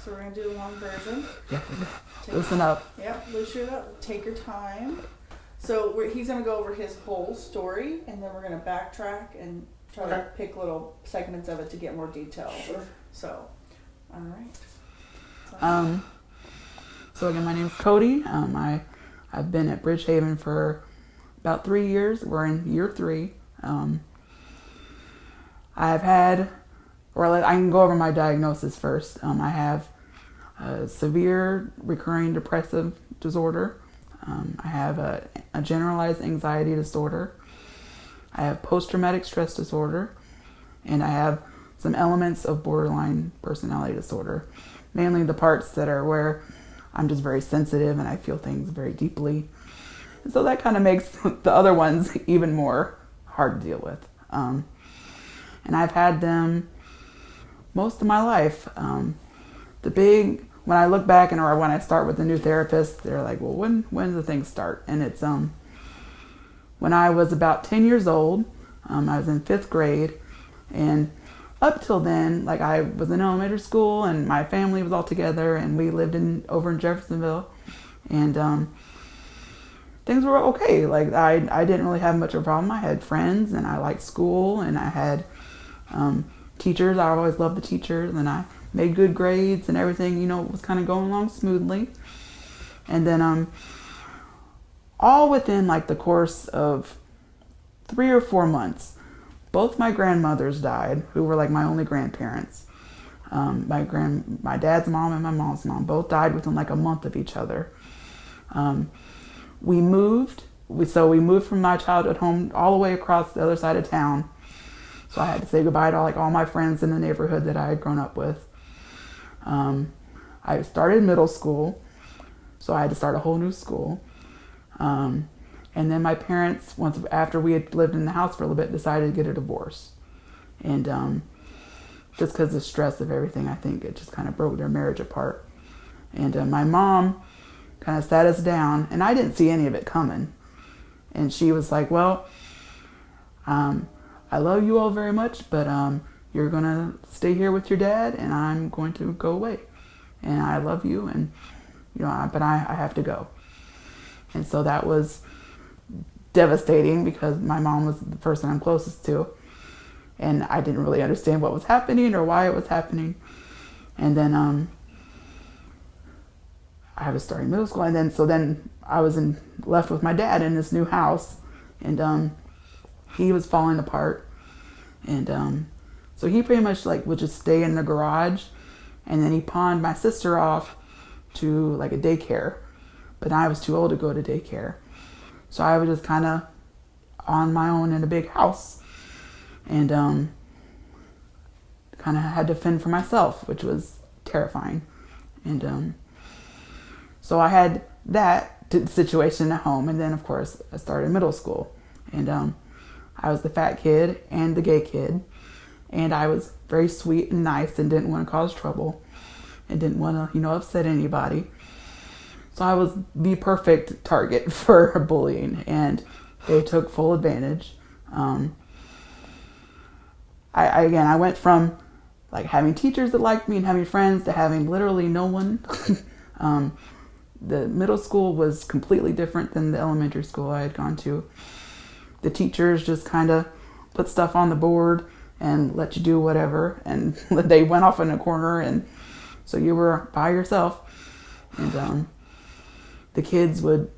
So we're going to do the long version. Yeah. Listen up. Yep, loosen it up. Take your time. So he's going to go over his whole story, and then we're going to backtrack and try to pick little segments of it to get more detail. Sure. So, all right. So again, my name's Cody. I've been at Bridgehaven for about 3 years. We're in year 3. I've had, I can go over my diagnosis first. I have a severe recurring depressive disorder. I have a generalized anxiety disorder. I have post-traumatic stress disorder, and I have some elements of borderline personality disorder, mainly the parts that are where I'm just very sensitive and I feel things very deeply. And so that kind of makes the other ones even more hard to deal with. And I've had them most of my life. When I look back or when I start with a new therapist, they're like, well, when do the things start? And it's when I was about 10 years old. I was in 5th grade, and up till then, I was in elementary school and my family was all together and we lived over in Jeffersonville, and things were okay. I didn't really have much of a problem. I had friends and I liked school, and I had teachers. I always loved the teachers, and I made good grades and everything, was kind of going along smoothly. And then all within the course of 3 or 4 months, both my grandmothers died, who were my only grandparents. My dad's mom and my mom's mom both died within a month of each other. We moved from my childhood home all the way across the other side of town. So I had to say goodbye to all my friends in the neighborhood that I had grown up with. I started middle school, so I had to start a whole new school. And then my parents, after we had lived in the house for a little bit, decided to get a divorce. And just because of the stress of everything, I think it just kind of broke their marriage apart. And my mom kind of sat us down, and I didn't see any of it coming. And she was like, well, I love you all very much, but you're going to stay here with your dad, and I'm going to go away. And I love you, and but I have to go. And so that was devastating because my mom was the person I'm closest to, and I didn't really understand what was happening or why it was happening. And then I was starting middle school, and then I was left with my dad in this new house, and he was falling apart. And so he pretty much would just stay in the garage, and then he pawned my sister off to a daycare, but I was too old to go to daycare. So I was just kind of on my own in a big house, and kind of had to fend for myself, which was terrifying. And so I had that situation at home, and then of course I started middle school, and I was the fat kid and the gay kid, and I was very sweet and nice and didn't want to cause trouble and didn't want to, upset anybody. So I was the perfect target for bullying, and they took full advantage. I went from having teachers that liked me and having friends to having literally no one. The middle school was completely different than the elementary school I had gone to. The teachers just kind of put stuff on the board and let you do whatever, and they went off in a corner, and so you were by yourself. And the kids would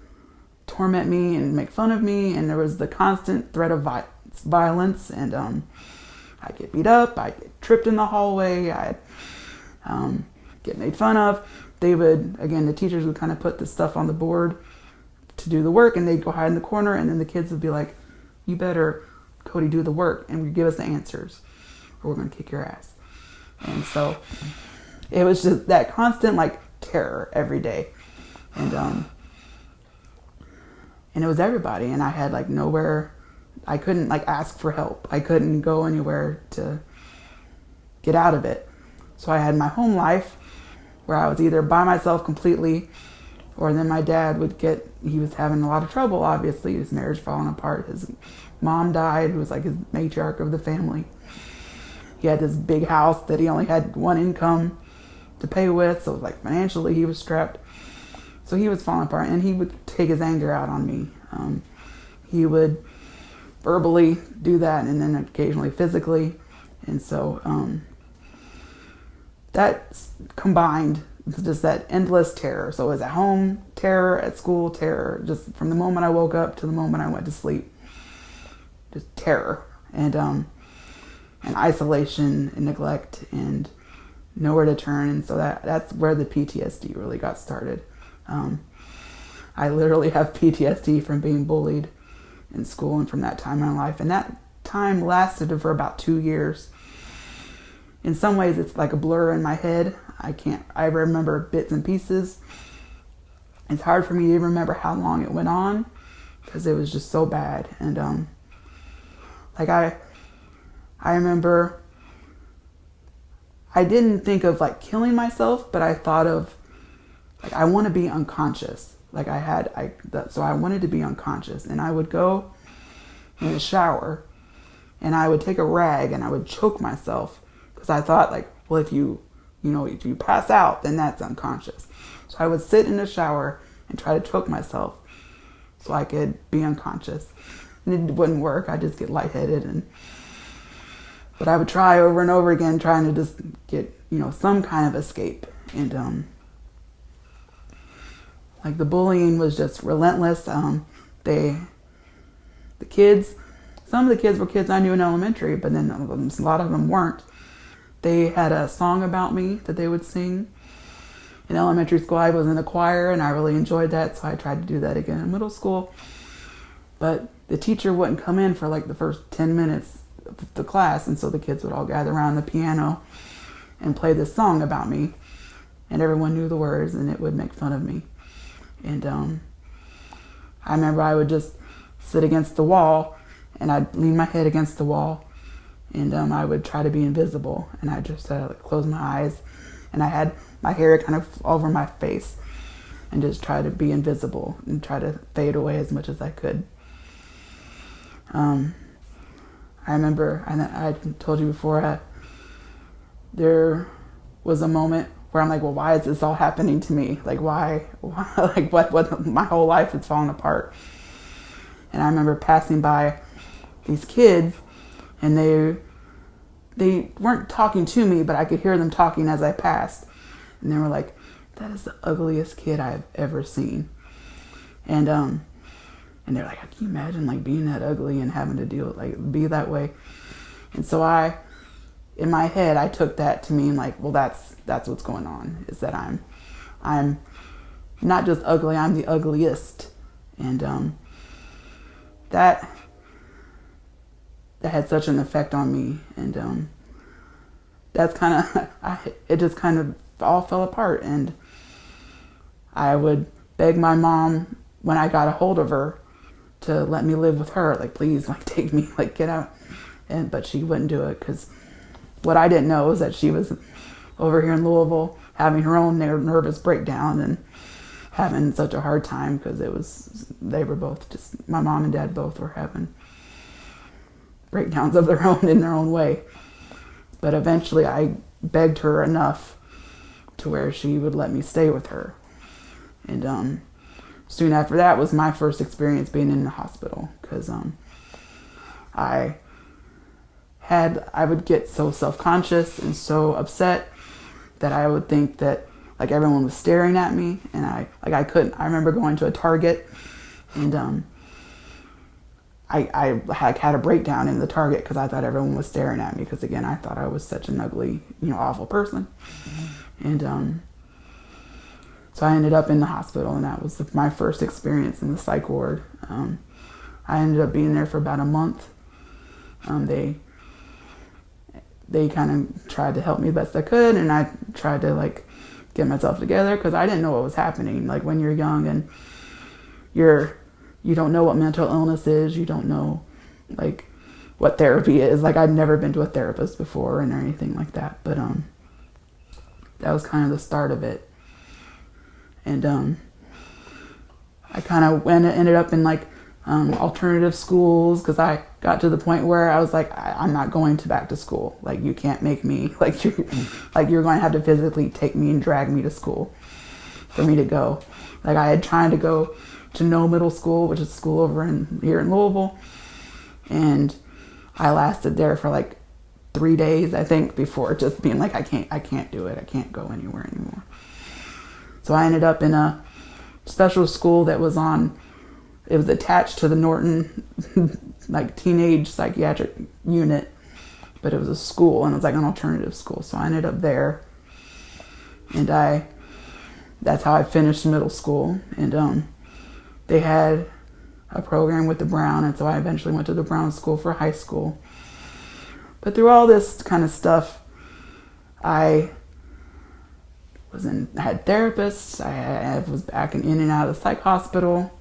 torment me and make fun of me, and there was the constant threat of violence, and I'd get beat up, I'd get tripped in the hallway, I'd get made fun of. The teachers would kind of put the stuff on the board to do the work, and they'd go hide in the corner, and then the kids would be like, you better, Cody, do the work, and give us the answers, or we're going to kick your ass. And so it was just that constant terror every day. And it was everybody, and I had nowhere. I couldn't ask for help. I couldn't go anywhere to get out of it. So I had my home life where I was either by myself completely, or then my dad he was having a lot of trouble, obviously, his marriage falling apart. His mom died, who was his matriarch of the family. He had this big house that he only had one income, to pay with. So like financially he was strapped. So he was falling apart, and he would take his anger out on me. He would verbally do that, and then occasionally physically. And so that combined just that endless terror. So it was at home terror, at school terror, just from the moment I woke up to the moment I went to sleep. Just terror and isolation and neglect and nowhere to turn. And so that's where the PTSD really got started. I literally have PTSD from being bullied in school and from that time in my life. And that time lasted for about 2 years. In some ways, it's like a blur in my head. I remember bits and pieces. It's hard for me to remember how long it went on because it was just so bad. And like I remember I didn't think of like killing myself, but I thought of like I want to be unconscious. Like so I wanted to be unconscious, and I would go in the shower and I would take a rag and I would choke myself because I thought like, well, if you pass out, then that's unconscious. So I would sit in the shower and try to choke myself so I could be unconscious. And it wouldn't work. I'd just get lightheaded. But I would try over and over again, trying to just get, some kind of escape. And like the bullying was just relentless. Some of the kids were kids I knew in elementary, but then a lot of them weren't. They had a song about me that they would sing. In elementary school, I was in a choir, and I really enjoyed that, so I tried to do that again in middle school. But the teacher wouldn't come in for like the first 10 minutes of the class, and so the kids would all gather around the piano and play this song about me, and everyone knew the words, and it would make fun of me. And I remember I would just sit against the wall, and I'd lean my head against the wall, and I would try to be invisible, and I just close my eyes, and I had my hair kind of over my face, and just try to be invisible and try to fade away as much as I could. I remember, and I told you before, there was a moment where I'm like, well, why is this all happening to me? Like, why like what, my whole life is falling apart. And I remember passing by these kids, and they weren't talking to me, but I could hear them talking as I passed. And they were like, that is the ugliest kid I've ever seen. And they're like, can you imagine like being that ugly and having to be that way? And so in my head, I took that to mean like, well, that's what's going on, is that I'm not just ugly, I'm the ugliest. And that had such an effect on me. And that's kind of, it just kind of all fell apart. And I would beg my mom when I got a hold of her to let me live with her, like, please, like, take me, like, get out. But she wouldn't do it, because what I didn't know was that she was over here in Louisville having her own nervous breakdown and having such a hard time, because they were both just, my mom and dad both were having breakdowns of their own in their own way. But eventually I begged her enough to where she would let me stay with her. And soon after that was my first experience being in the hospital, because I would get so self-conscious and so upset that I would think that like everyone was staring at me, and I couldn't. I remember going to a Target, and I had a breakdown in the Target because I thought everyone was staring at me, because again, I thought I was such an ugly, awful person. And so I ended up in the hospital, and that was my first experience in the psych ward. I ended up being there for about a month. They kind of tried to help me best I could, and I tried to like get myself together, because I didn't know what was happening. Like when you're young and you don't know what mental illness is, you don't know like what therapy is. Like I'd never been to a therapist before or anything like that, but that was kind of the start of it. And I kind of ended up in like alternative schools, because I got to the point where I was like, I'm not going back to school. Like, you can't make me, like you're going to have to physically take me and drag me to school for me to go. Like, I had tried to go to No Middle School, which is a school over here in Louisville, and I lasted there for like 3 days, I think, before just being like, I can't do it. I can't go anywhere anymore. So I ended up in a special school that was it was attached to the Norton like teenage psychiatric unit, but it was a school, and it was like an alternative school. So I ended up there, and that's how I finished middle school. And they had a program with the Brown, and so I eventually went to the Brown School for high school. But through all this kind of stuff, I had therapists. I was back in and out of the psych hospital.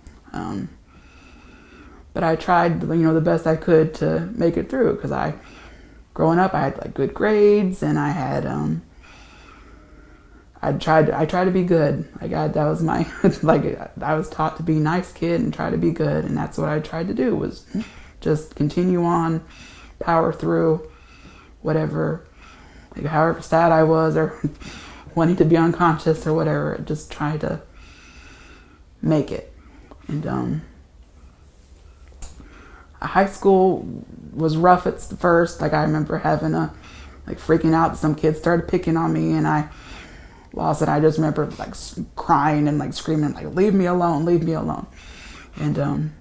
But I tried, the best I could to make it through, because growing up, I had like good grades, and I had, I tried to be good. Like, that was my, like, I was taught to be a nice kid and try to be good. And that's what I tried to do, was just continue on, power through whatever, like, however sad I was or wanting to be unconscious or whatever, just try to make it. And high school was rough at first. Like, I remember having freaking out that some kids started picking on me, and I lost it. I just remember like crying and like screaming, like, leave me alone, leave me alone. And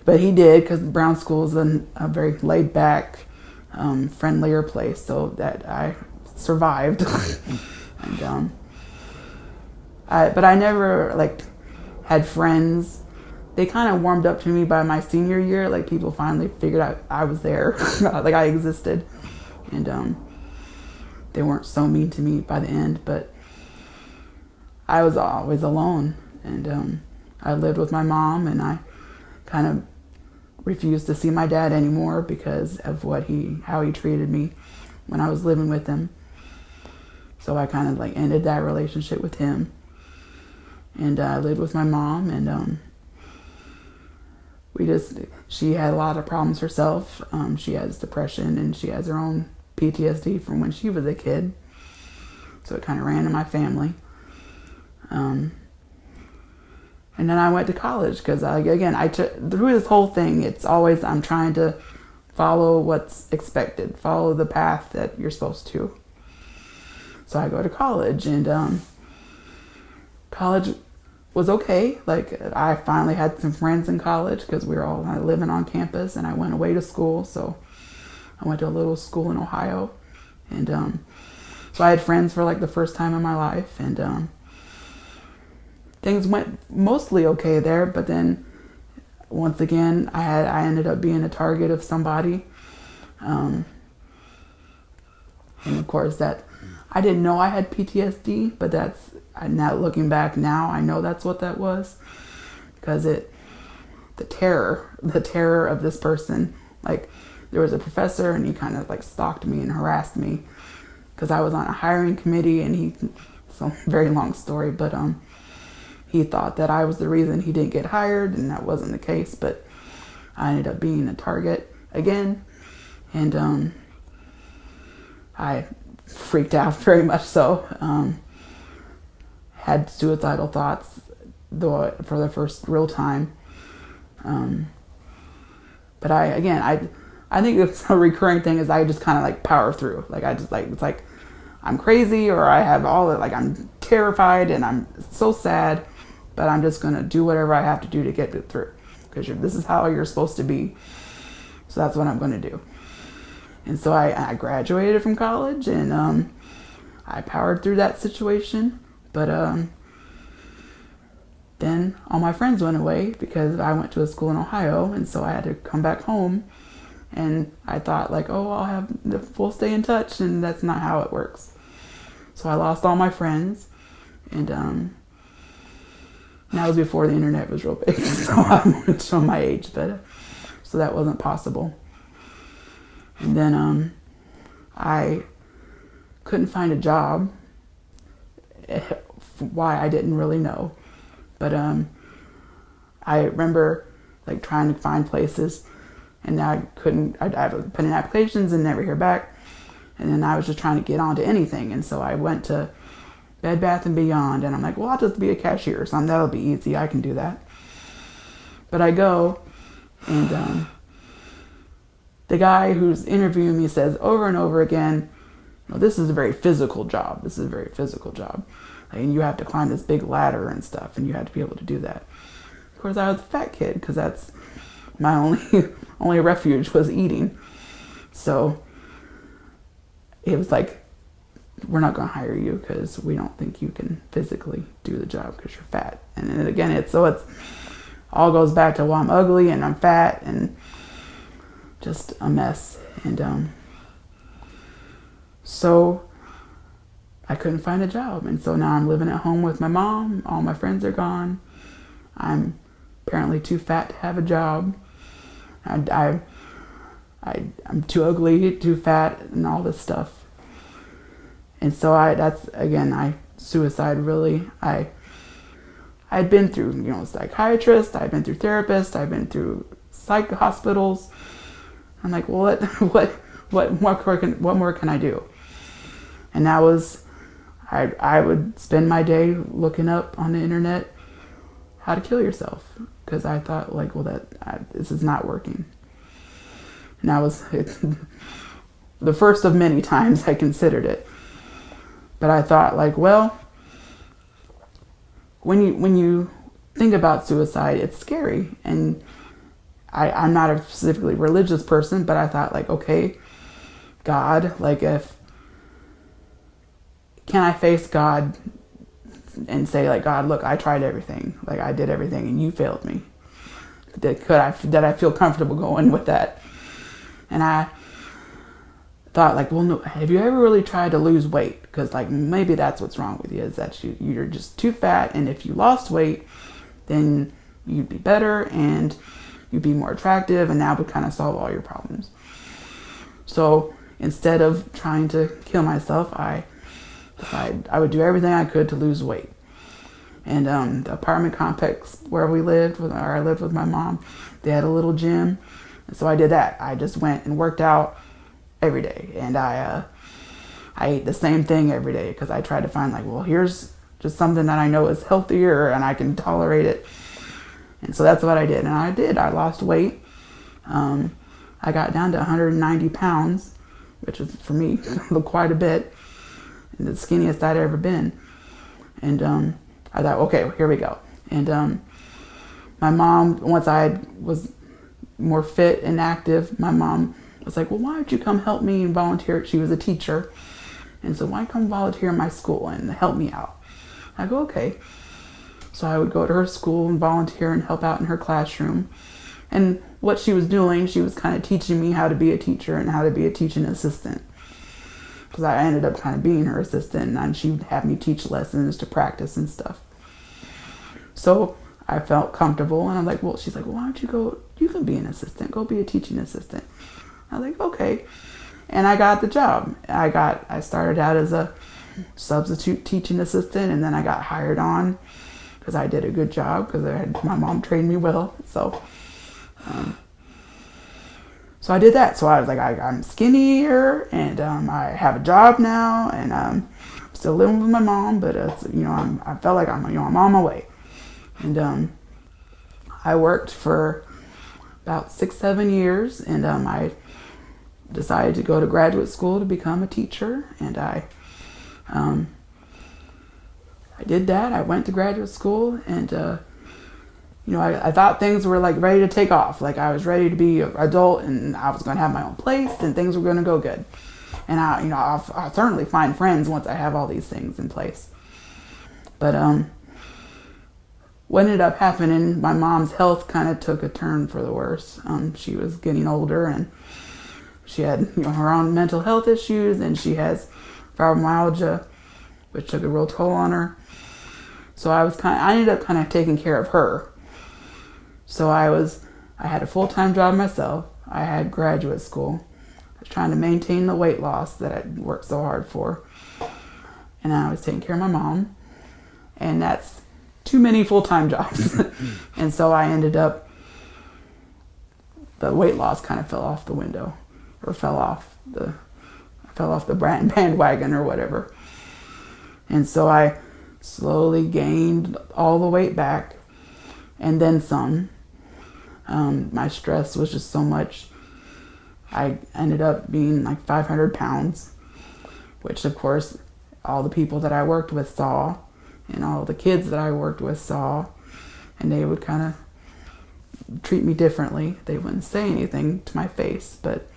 but he did, because Brown School is a very laid back, friendlier place, so that I survived. And but I never like had friends. They kind of warmed up to me by my senior year. Like, people finally figured out I was there, like I existed, and they weren't so mean to me by the end. But I was always alone, and I lived with my mom, and I kind of refused to see my dad anymore because of how he treated me when I was living with him. So I kind of like ended that relationship with him, and I lived with my mom, and she had a lot of problems herself. She has depression, and she has her own PTSD from when she was a kid. So it kind of ran in my family. And then I went to college, because through this whole thing, it's always, I'm trying to follow what's expected, follow the path that you're supposed to. So I go to college, and college was okay. Like, I finally had some friends in college, because we were all living on campus, and I went away to school. So I went to a little school in Ohio, and so I had friends for like the first time in my life, and things went mostly okay there. But then once again, I ended up being a target of somebody, and of course that I didn't know I had PTSD, but now looking back now, I know that's what that was, because the terror of this person. Like, there was a professor, and he kind of like stalked me and harassed me because I was on a hiring committee, and so very long story, but he thought that I was the reason he didn't get hired, and that wasn't the case. But I ended up being a target again, and I freaked out very much so. Had suicidal thoughts, though, for the first real time. But I think it's a recurring thing, is I just kind of like power through. Like, I just like, it's like I'm crazy, or I have like I'm terrified and I'm so sad, but I'm just gonna do whatever I have to do to get it through, because this is how you're supposed to be. So that's what I'm gonna do. And so I graduated from college, and I powered through that situation. But then all my friends went away, because I went to a school in Ohio, and so I had to come back home. And I thought, like, we'll stay in touch, and that's not how it works. So I lost all my friends, and that was before the internet was real big, so I'm going to show my age, but so that wasn't possible. And then I couldn't find a job. Why, I didn't really know, but I remember like trying to find places, and I couldn't. I put in applications and never hear back. And then I was just trying to get onto anything, and so I went to Bed Bath and Beyond, and I'm like, well, I'll just be a cashier or something. That'll be easy. I can do that. But I go, and the guy who's interviewing me says over and over again, "No, this is a very physical job. This is a very physical job. And you have to climb this big ladder and stuff, and you have to be able to do that." Of course, I was a fat kid because that's my only refuge was eating. So it was like, we're not going to hire you because we don't think you can physically do the job because you're fat. And then again, it's all goes back to, well, I'm ugly and I'm fat and just a mess. And so I couldn't find a job. And so now I'm living at home with my mom. All my friends are gone. I'm apparently too fat to have a job. I'm too ugly, too fat, and all this stuff. And so suicide really, I'd been through, psychiatrist, I'd been through therapist, I'd been through psych hospitals. I'm like, well, what more can I do? And that was, I would spend my day looking up on the internet how to kill yourself, because I thought, like, well, this is not working. And that was the first of many times I considered it. But I thought, like, well, when you think about suicide, it's scary. And I'm not a specifically religious person, but I thought, like, okay, God, like, can I face God and say, like, God, look, I tried everything. Like, I did everything and you failed me. Did I feel comfortable going with that? And I thought, like, well, no, have you ever really tried to lose weight? Because, like, maybe that's what's wrong with you, is that you're just too fat, and if you lost weight, then you'd be better and you'd be more attractive, and that would kind of solve all your problems. So instead of trying to kill myself, I decided I would do everything I could to lose weight. And the apartment complex where I lived with my mom, they had a little gym. And so I did that. I just went and worked out every day. And I ate the same thing every day because I tried to find, like, well, here's just something that I know is healthier and I can tolerate it. And so that's what I did. And I did. I lost weight. I got down to 190 pounds, which is, for me, quite a bit. And the skinniest I'd ever been. And I thought, okay, here we go. And my mom, once I was more fit and active, my mom was like, well, why don't you come help me and volunteer? She was a teacher. And so why come volunteer in my school and help me out? I go, okay. So I would go to her school and volunteer and help out in her classroom. And what she was doing, she was kind of teaching me how to be a teacher and how to be a teaching assistant. Because I ended up kind of being her assistant, and she would have me teach lessons to practice and stuff. So I felt comfortable, and I'm like, well, she's like, well, why don't you go, you can be an assistant, go be a teaching assistant. I was like, okay. And I got the job. I started out as a substitute teaching assistant, and then I got hired on because I did a good job, because my mom trained me well. So I did that. So I was like, I'm skinnier, and I have a job now, and I'm still living with my mom, but I felt like I'm on my way. And I worked for about 6-7 years, and I decided to go to graduate school to become a teacher, and I did that. I went to graduate school, and I thought things were, like, ready to take off. Like, I was ready to be an adult, and I was going to have my own place, and things were going to go good. And I'll certainly find friends once I have all these things in place. But what ended up happening, my mom's health kind of took a turn for the worse. She was getting older, and she had her own mental health issues, and she has fibromyalgia, which took a real toll on her. So I ended up kind of taking care of her. So I had a full-time job myself. I had graduate school. I was trying to maintain the weight loss that I worked so hard for. And I was taking care of my mom. And that's too many full-time jobs. And so I ended up, the weight loss kind of fell off the window, or fell off the bandwagon or whatever. And so I slowly gained all the weight back, and then some. My stress was just so much. I ended up being like 500 pounds, which of course all the people that I worked with saw, and all the kids that I worked with saw, and they would kind of treat me differently. They wouldn't say anything to my face, but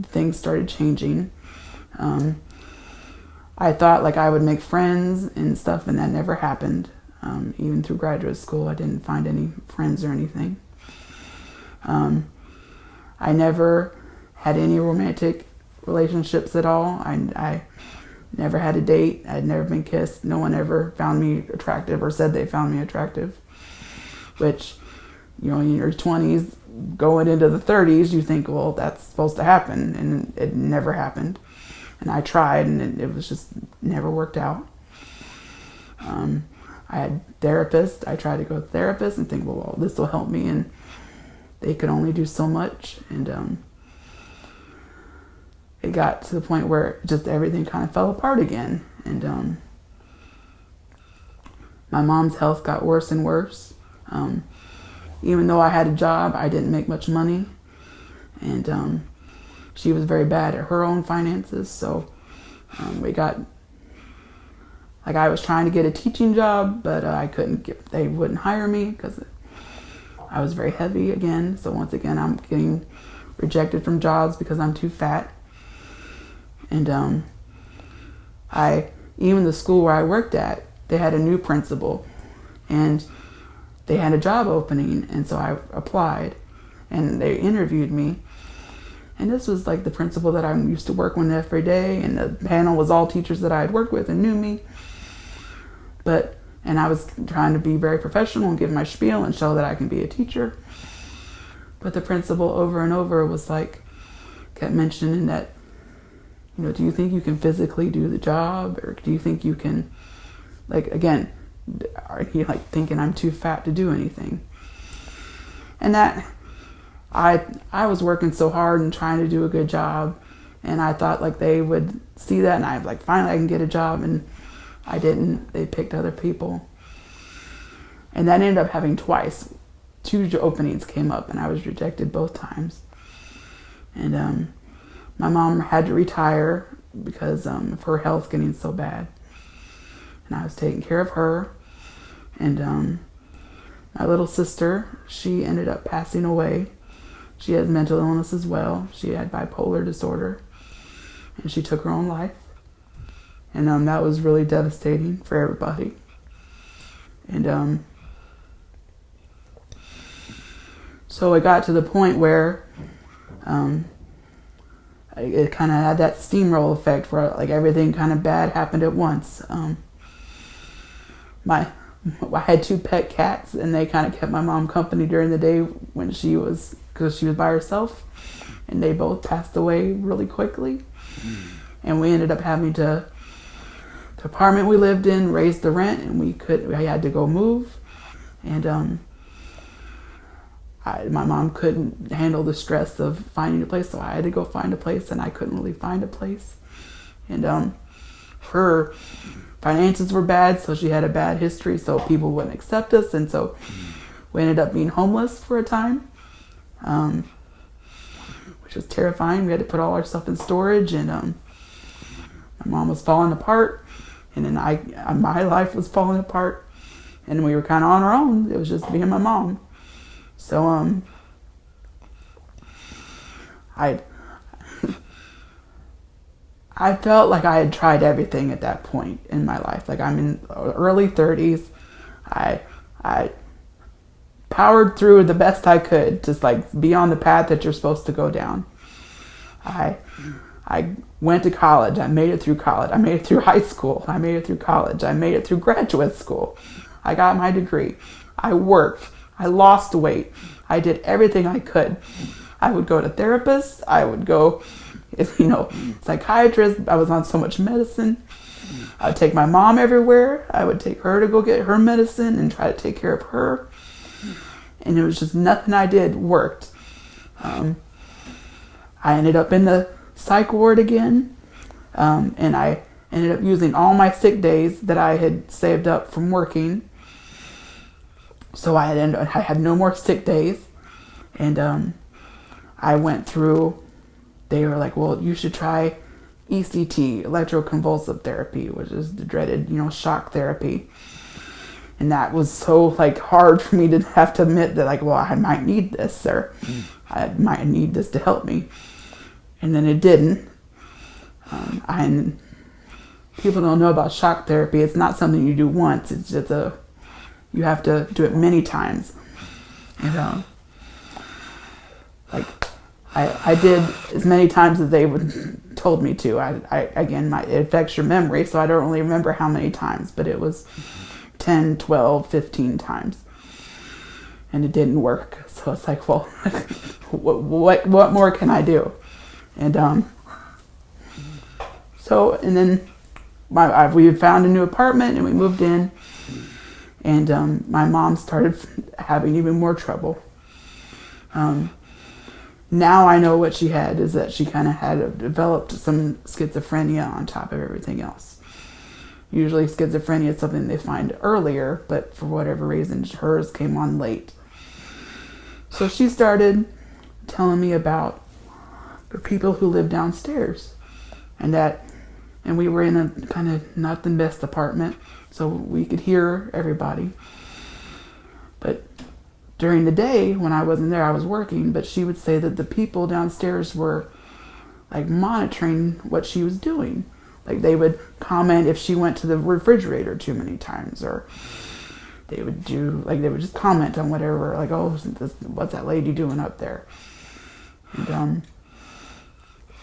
things started changing. I thought like I would make friends and stuff, and that never happened. Even through graduate school, I didn't find any friends or anything. I never had any romantic relationships at all. I never had a date. I'd never been kissed. No one ever found me attractive or said they found me attractive, which, you know, in your 20s, going into the 30s, you think, well, that's supposed to happen, and it never happened. And I tried, and it was just never worked out. I had therapists. I tried to go to therapists and think, well, this will help me, and they could only do so much. And it got to the point where just everything kind of fell apart again. And my mom's health got worse and worse. Even though I had a job, I didn't make much money. And she was very bad at her own finances. So we got, like, I was trying to get a teaching job, but I couldn't get, they wouldn't hire me because I was very heavy again. So once again, I'm getting rejected from jobs because I'm too fat. And even the school where I worked at, they had a new principal, and they had a job opening, and so I applied, and they interviewed me. And this was like the principal that I used to work with every day, and the panel was all teachers that I had worked with and knew me. And I was trying to be very professional and give my spiel and show that I can be a teacher. But the principal over and over was like, kept mentioning that, you know, do you think you can physically do the job? Or do you think you can, like, again, are you like thinking I'm too fat to do anything? And that, I was working so hard and trying to do a good job, and I thought like they would see that, and I was like, finally I can get a job, and I didn't. They picked other people. And that ended up happening twice. 2 openings came up, and I was rejected both times. And my mom had to retire because of her health getting so bad. And I was taking care of her. And my little sister, she ended up passing away. She has mental illness as well. She had bipolar disorder. And she took her own life. And that was really devastating for everybody. And so it got to the point where it kind of had that steamroll effect where like everything kind of bad happened at once. I had 2 pet cats, and they kind of kept my mom company during the day when because she was by herself, and they both passed away really quickly. And we ended up having to, the apartment we lived in raised the rent, and we had to go move. And my mom couldn't handle the stress of finding a place, so I had to go find a place, and I couldn't really find a place. And her finances were bad, so she had a bad history, so people wouldn't accept us, and so we ended up being homeless for a time, which was terrifying. We had to put all our stuff in storage, and my mom was falling apart, and then my life was falling apart, and we were kind of on our own. It was just me and my mom. So I felt like I had tried everything at that point in my life. Like, I'm in early 30s. I powered through the best I could, just like be on the path that you're supposed to go down. I went to college. I made it through college. I made it through high school. I made it through college. I made it through graduate school. I got my degree. I worked. I lost weight. I did everything I could. I would go to therapists. I would go, psychiatrist. I was on so much medicine. I would take my mom everywhere. I would take her to go get her medicine and try to take care of her. And it was just nothing I did worked. I ended up in the psych ward again. And I ended up using all my sick days that I had saved up from working. So I had no more sick days. And I went through, they were like, well, you should try ECT, electroconvulsive therapy, which is the dreaded, shock therapy. And that was so hard for me to have to admit that well, I might need this, or I might need this to help me. And then it didn't. And people don't know about shock therapy. It's not something you do once. It's just you have to do it many times. And I did as many times as they told me to. It affects your memory, so I don't really remember how many times, but it was 10, 12, 15 times. And it didn't work. So it's well, what more can I do? And and then we had found a new apartment and we moved in, and my mom started having even more trouble. Now I know what she had is that she kind of had developed some schizophrenia on top of everything else. Usually schizophrenia is something they find earlier, but for whatever reason, hers came on late. So she started telling me about the people who live downstairs, and we were in a kind of not the best apartment, so we could hear everybody. But during the day, when I wasn't there, I was working, but she would say that the people downstairs were monitoring what she was doing. They would comment if she went to the refrigerator too many times, or they would just comment on whatever, oh, what's that lady doing up there?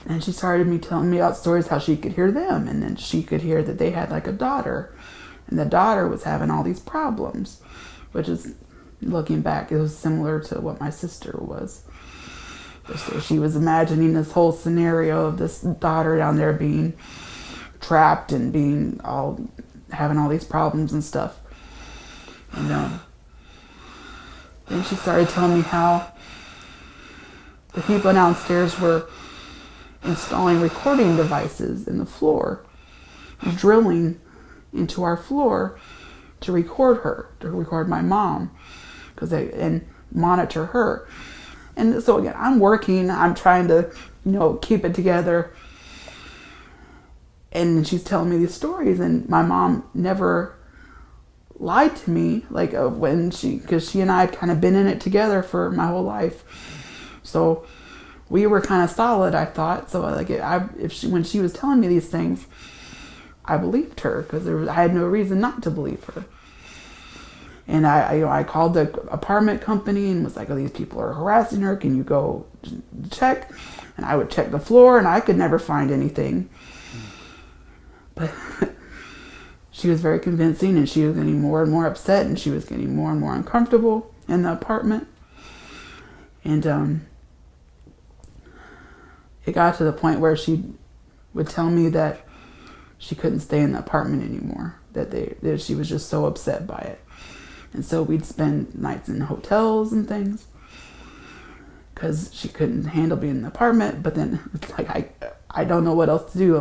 And she started telling me about stories how she could hear them, and then she could hear that they had a daughter, and the daughter was having all these problems, which is, looking back, it was similar to what my sister was. So she was imagining this whole scenario of this daughter down there being trapped and having all these problems and stuff. And then she started telling me how the people downstairs were installing recording devices in the floor, drilling into our floor to record my mom, and monitor her. And so again, I'm working, I'm trying to, keep it together. And she's telling me these stories, and my mom never lied to me, because she and I had kind of been in it together for my whole life. So we were kind of solid, I thought. So when she was telling me these things, I believed her, because I had no reason not to believe her. And I called the apartment company and was oh, these people are harassing her. Can you go check? And I would check the floor, and I could never find anything. But she was very convincing, and she was getting more and more upset, and she was getting more and more uncomfortable in the apartment. And it got to the point where she would tell me that she couldn't stay in the apartment anymore, that she was just so upset by it. And so we'd spend nights in hotels and things, because she couldn't handle being in the apartment. But then it's I don't know what else to do.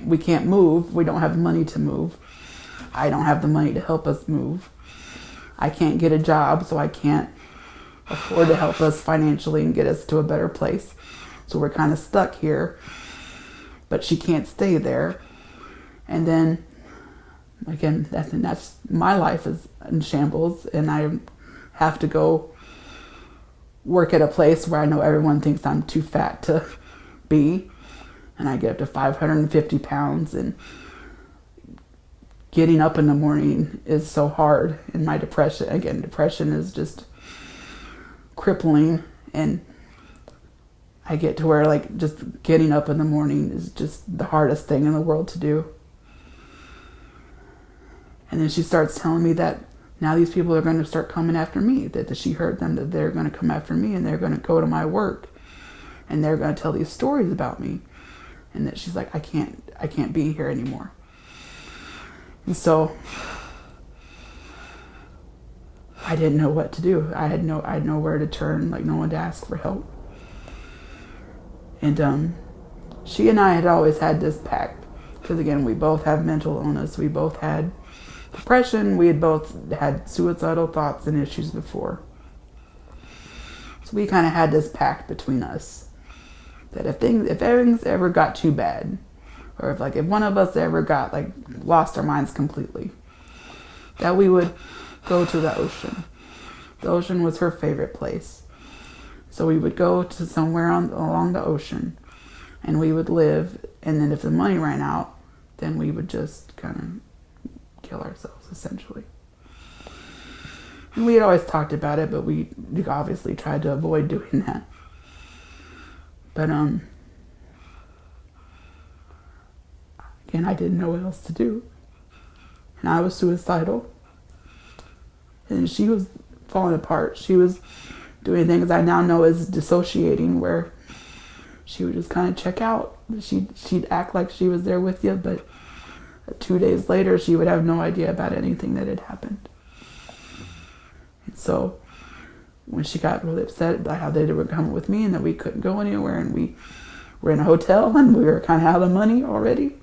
We can't move. We don't have money to move. I don't have the money to help us move. I can't get a job, so I can't afford to help us financially and get us to a better place. So we're kind of stuck here, but she can't stay there. And then again, that's my life is in shambles, and I have to go work at a place where I know everyone thinks I'm too fat to be, and I get up to 550 pounds, and getting up in the morning is so hard. And my depression is just crippling, and I get to where just getting up in the morning is just the hardest thing in the world to do. And then she starts telling me that now these people are going to start coming after me, that she heard them, that they're going to come after me, and they're going to go to my work, and they're going to tell these stories about me. and that she's like, I can't be here anymore. And so I didn't know what to do. I had nowhere to turn, like no one to ask for help. And she and I had always had this pact, because again, we both have mental illness. We both had depression. We had both had suicidal thoughts and issues before. So we kind of had this pact between us that if things ever got too bad, or if one of us ever got like lost our minds completely, that we would go to the ocean. The ocean was her favorite place. So we would go to somewhere along the ocean, and we would live, and then if the money ran out, then we would just kind of kill ourselves, essentially. And we had always talked about it, but we obviously tried to avoid doing that. But again, I didn't know what else to do. And I was suicidal. And she was falling apart. She was doing things I now know as dissociating, where she would just kind of check out. She'd act like she was there with you, but 2 days later, she would have no idea about anything that had happened. And so when she got really upset about how they were coming with me and that we couldn't go anywhere, and we were in a hotel and we were kind of out of money already,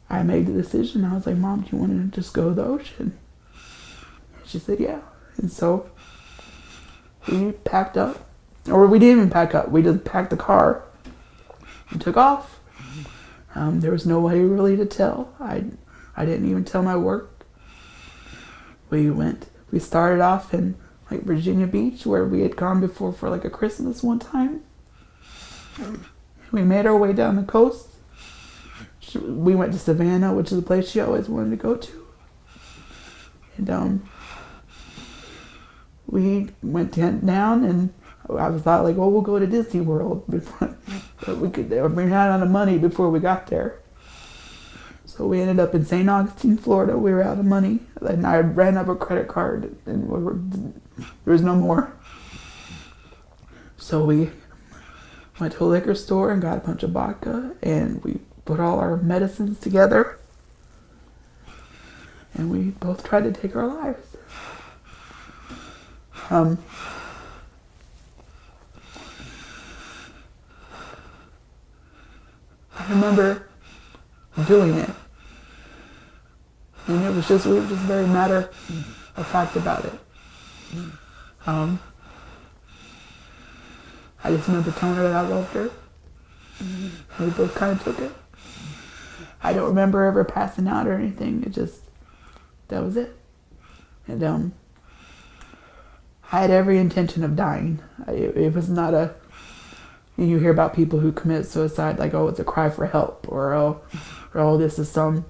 I made the decision. I was like, Mom, do you want to just go to the ocean? And she said, yeah. And so we packed up. Or we didn't even pack up. We just packed the car and took off. There was nobody really to tell. I didn't even tell my work. We started off in like Virginia Beach, where we had gone before for like a Christmas one time. We made our way down the coast. We went to Savannah, which is a place she always wanted to go to. And we went down, and I was thought like, well, we'll go to Disney World before, but we ran out of money before we got there. So we ended up in St. Augustine, Florida. We were out of money, and I ran up a credit card, and there was no more. So we went to a liquor store and got a bunch of vodka, and we put all our medicines together, and we both tried to take our lives. I remember doing it, and we were just very matter of fact about it. I just remember telling her that I loved her. We both kind of took it. I don't remember ever passing out or anything. That was it. And I had every intention of dying. It was not you hear about people who commit suicide like, oh, it's a cry for help, or oh, this is some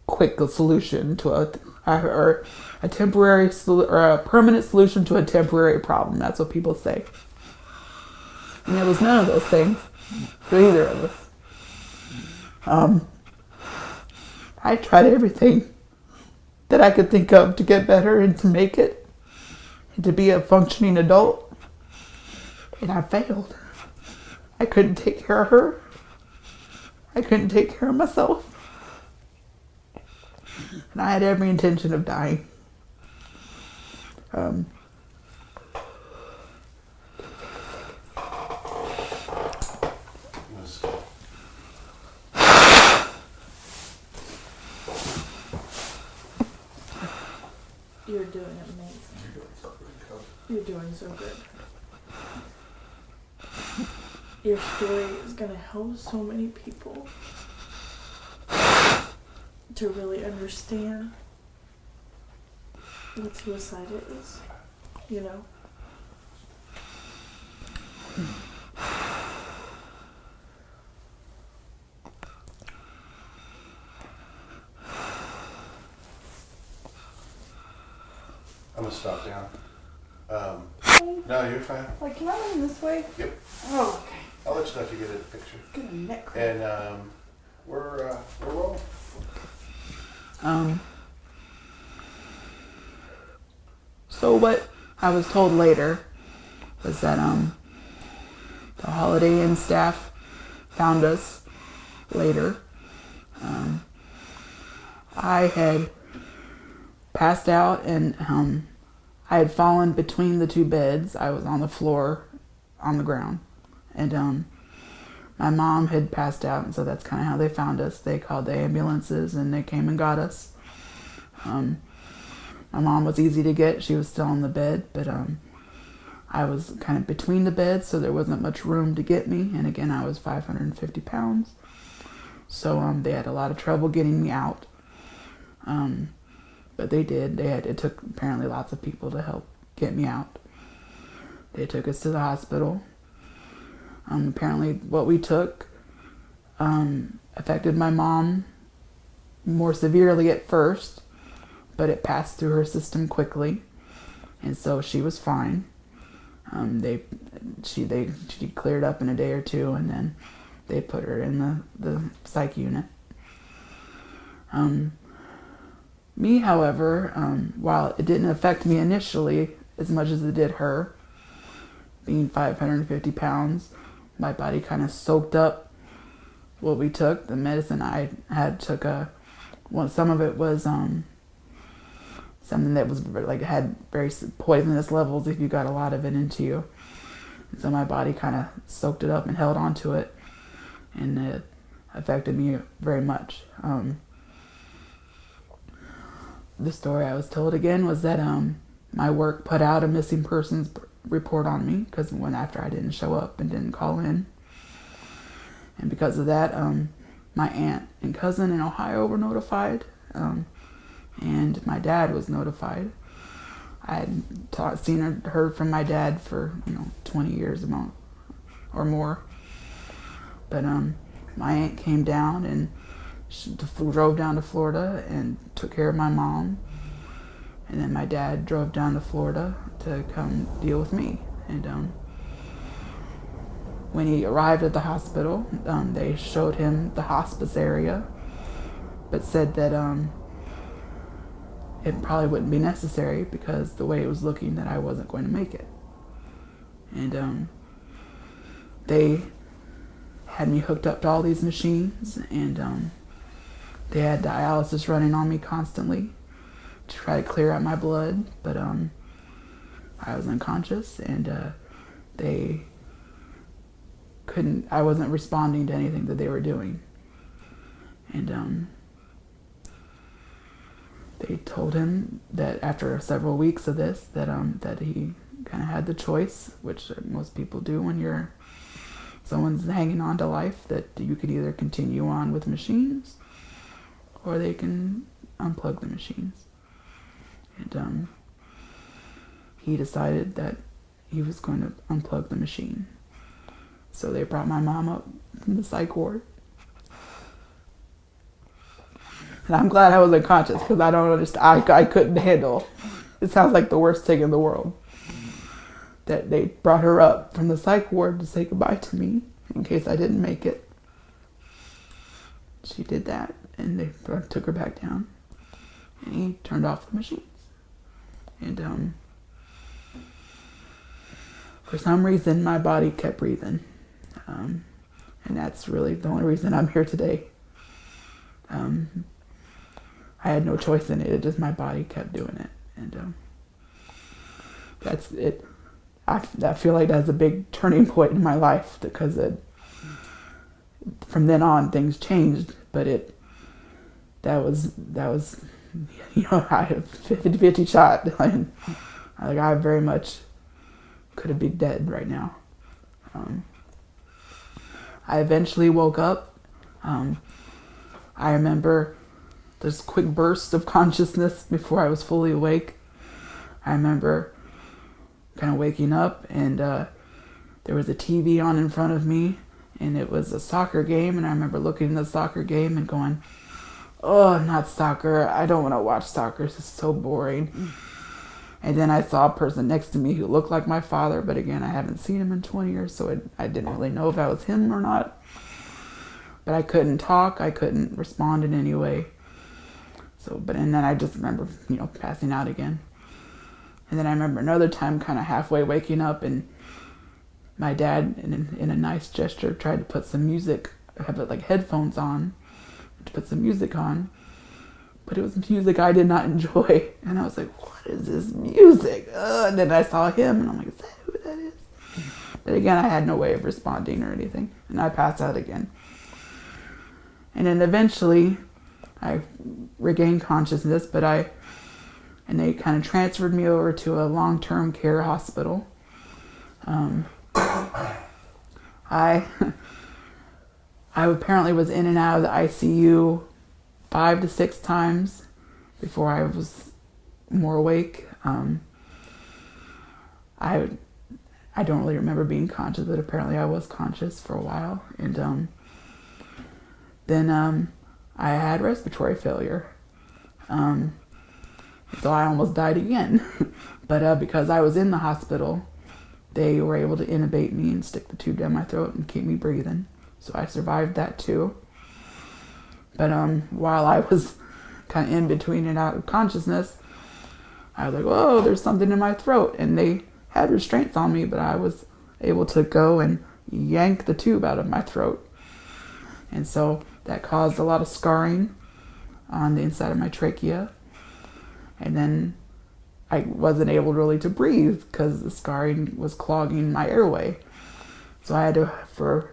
quick solution to a temporary or a permanent solution to a temporary problem. That's what people say. And it was none of those things for either of us. I tried everything that I could think of to get better and to make it, and to be a functioning adult. And I failed. I couldn't take care of her. I couldn't take care of myself. And I had every intention of dying. You're doing amazing. You're doing so good. Your story is going to help so many people to really understand what suicide is, you know? I'm going to stop down. No, you're fine. Like, can I run this way? Yep. Oh, okay. I'll let you know if you get a picture. Get a neck cramp. And we're rolling. So what I was told later was that the Holiday Inn staff, found us later. I had passed out, and I had fallen between the two beds. I was on the floor, on the ground, and my mom had passed out, and so that's kind of how they found us. They called the ambulances, and they came and got us. My mom was easy to get. She was still in the bed, but I was kind of between the beds, so there wasn't much room to get me. And again, I was 550 pounds, so they had a lot of trouble getting me out. But they did. It took apparently lots of people to help get me out. They took us to the hospital. Apparently what we took affected my mom more severely at first, but it passed through her system quickly, and so she was fine. She cleared up in a day or two, and then they put her in the psych unit. Me, however, while it didn't affect me initially as much as it did her, being 550 pounds, my body kind of soaked up what we took. The medicine I had took some of it was something that was like had very poisonous levels if you got a lot of it into you. And so my body kind of soaked it up and held on to it, and it affected me very much. The story I was told again was that my work put out a missing persons report on me because after I didn't show up and didn't call in, and because of that, my aunt and cousin in Ohio were notified, and my dad was notified. I had heard from my dad for 20 years or more, but my aunt came down and she drove down to Florida and took care of my mom, and then my dad drove down to Florida to come deal with me. And when he arrived at the hospital, they showed him the hospice area, but said that it probably wouldn't be necessary because the way it was looking that I wasn't going to make it. And they had me hooked up to all these machines, and they had dialysis running on me constantly to try to clear out my blood, but I was unconscious, and I wasn't responding to anything that they were doing. And they told him that after several weeks of this, that he kind of had the choice, which most people do when someone's hanging on to life, that you could either continue on with machines or they can unplug the machines. And he decided that he was going to unplug the machine. So they brought my mom up from the psych ward. And I'm glad I was unconscious because I don't understand. I couldn't handle. It sounds like the worst thing in the world. That they brought her up from the psych ward to say goodbye to me in case I didn't make it. She did that, and they took her back down, and he turned off the machines. And for some reason, my body kept breathing, and that's really the only reason I'm here today. I had no choice in it. It just my body kept doing it, and that's it. I feel like that's a big turning point in my life because from then on things changed, but that was I have 50-50 shot. I very much could have been dead right now. I eventually woke up. I remember this quick burst of consciousness before I was fully awake. I remember kind of waking up, and there was a TV on in front of me, and it was a soccer game, and I remember looking at the soccer game and going, oh, not soccer. I don't want to watch soccer. This is so boring. And then I saw a person next to me who looked like my father, but again, I haven't seen him in 20 years, so I didn't really know if that was him or not. But I couldn't talk. I couldn't respond in any way. And then I just remember, passing out again. And then I remember another time kind of halfway waking up and my dad, in a nice gesture, tried to put some music, have like headphones on, to put some music on. But it was music I did not enjoy. And I was like, what is this music? And then I saw him, and I'm like, is that who that is? But again, I had no way of responding or anything. And I passed out again. And then eventually, I regained consciousness, and they kind of transferred me over to a long-term care hospital. I apparently was in and out of the ICU 5 to 6 times before I was more awake. I don't really remember being conscious, but apparently I was conscious for a while. And then I had respiratory failure. So I almost died again. But because I was in the hospital, they were able to intubate me and stick the tube down my throat and keep me breathing. So I survived that too. But while I was kind of in between and out of consciousness, I was like, whoa, there's something in my throat. And they had restraints on me, but I was able to go and yank the tube out of my throat. And so that caused a lot of scarring on the inside of my trachea. And then I wasn't able really to breathe because the scarring was clogging my airway. So I had to, for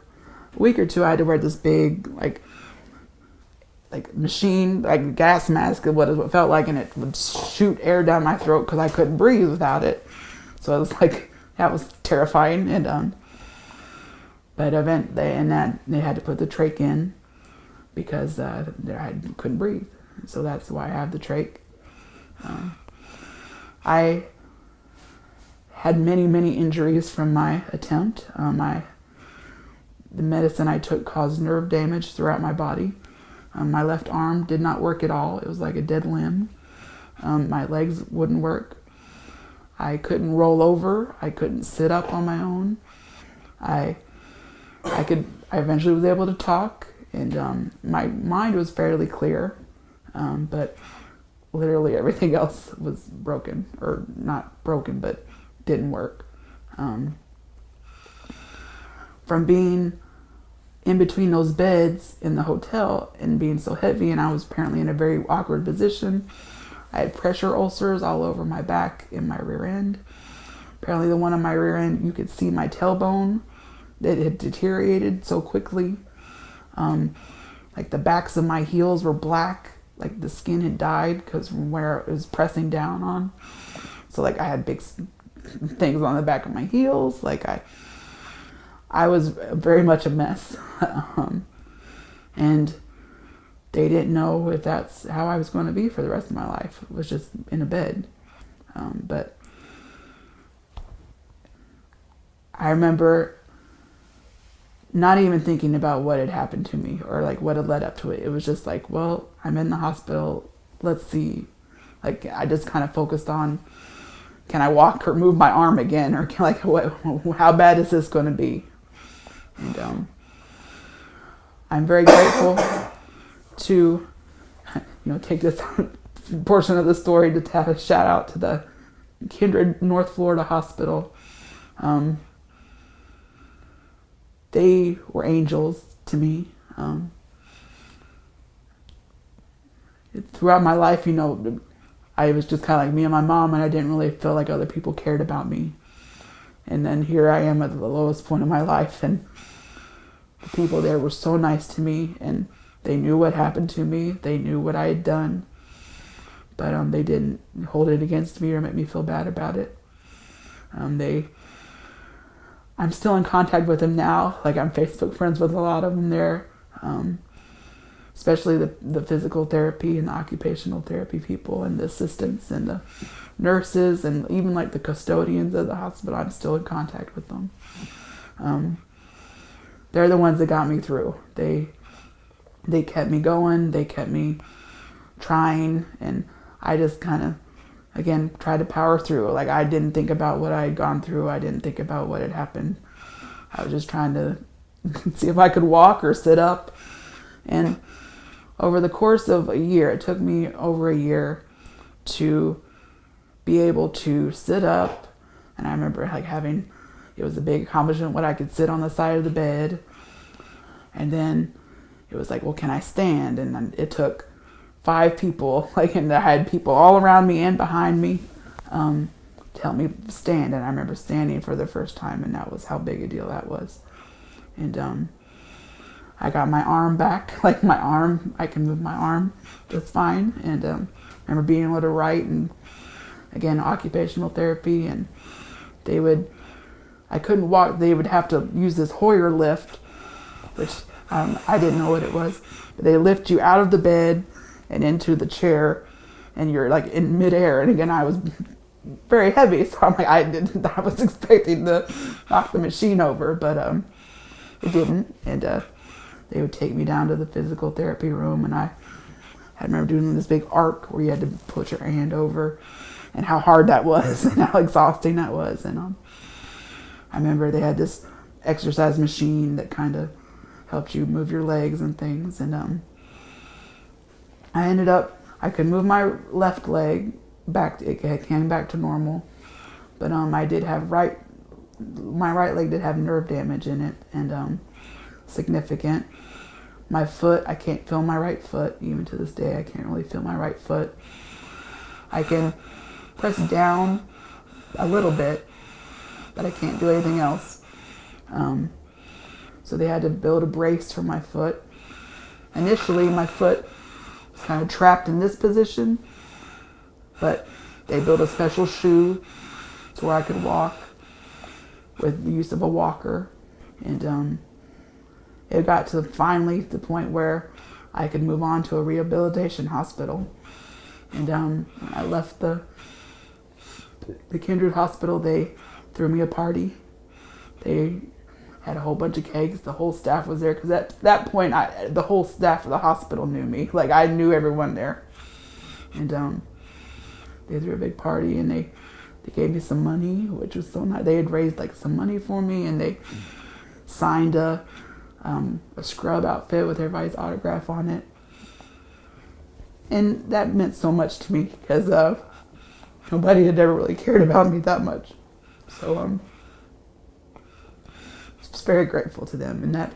a week or two, I had to wear this big, like machine, like gas mask, what it felt like, and it would shoot air down my throat because I couldn't breathe without it. So it was like, that was terrifying. And but they had to put the trach in because I couldn't breathe. So that's why I have the trach. I had many injuries from my attempt. The medicine I took caused nerve damage throughout my body. My left arm did not work at all. It was like a dead limb. My legs wouldn't work. I couldn't roll over. I couldn't sit up on my own. I eventually was able to talk, and my mind was fairly clear, but literally everything else was broken, or not broken, but didn't work. From being in between those beds in the hotel and being so heavy, and I was apparently in a very awkward position. I had pressure ulcers all over my back and my rear end. Apparently the one on my rear end, you could see my tailbone that had deteriorated so quickly. Like the backs of my heels were black, like the skin had died because from where it was pressing down on. So like I had big things on the back of my heels. Like I was very much a mess. And they didn't know if that's how I was going to be for the rest of my life. It was just in a bed. But I remember not even thinking about what had happened to me or like what had led up to it. It was just like, well, I'm in the hospital. Let's see. Like I just kind of focused on, can I walk or move my arm again? Or how bad is this going to be? And I'm very grateful to, take this portion of the story to have a shout out to the Kindred North Florida Hospital. They were angels to me. Throughout my life, I was just kind of like me and my mom, and I didn't really feel like other people cared about me. And then here I am at the lowest point of my life, and the people there were so nice to me, and they knew what happened to me. They knew what I had done, but they didn't hold it against me or make me feel bad about it. I'm still in contact with them now. Like I'm Facebook friends with a lot of them there, especially the physical therapy and the occupational therapy people and the assistants and the nurses and even like the custodians of the hospital. I'm still in contact with them. They're the ones that got me through. They kept me going. They kept me trying, and I just kind of, again, tried to power through. Like I didn't think about what I had gone through. I didn't think about what had happened. I was just trying to see if I could walk or sit up. And over the course of a year, it took me over a year to be able to sit up. And I remember like having it was a big accomplishment when I could sit on the side of the bed. And then it was like, well, can I stand? And then it took 5 people, like, and I had people all around me and behind me to help me stand. And I remember standing for the first time, and that was how big a deal that was. And I got my arm back, like my arm, I can move my arm just fine. And I remember being able to write, and again, occupational therapy. And I couldn't walk, they would have to use this Hoyer lift, which I didn't know what it was. But they lift you out of the bed and into the chair, and you're like in midair. And again, I was very heavy, so I'm like, I was expecting to knock the machine over, but it didn't. And they would take me down to the physical therapy room, and I remember doing this big arc where you had to put your hand over, and how hard that was and how exhausting that was. And I remember they had this exercise machine that kind of helped you move your legs and things. And I could move my left leg back, it came back to normal. But I did have my right leg did have nerve damage in it, and significant. My foot, I can't feel my right foot. Even to this day, I can't really feel my right foot. I can press down a little bit, but I can't do anything else. So they had to build a brace for my foot. Initially, my foot was kind of trapped in this position, but they built a special shoe to where I could walk with the use of a walker. And it got to finally the point where I could move on to a rehabilitation hospital. And when I left the Kindred Hospital, they threw me a party. They had a whole bunch of kegs. The whole staff was there, because at that point, the whole staff of the hospital knew me. Like, I knew everyone there. And they threw a big party, and they gave me some money, which was so nice. They had raised like some money for me, and they signed a scrub outfit with everybody's autograph on it. And that meant so much to me, because nobody had ever really cared about me that much. So just very grateful to them. And that,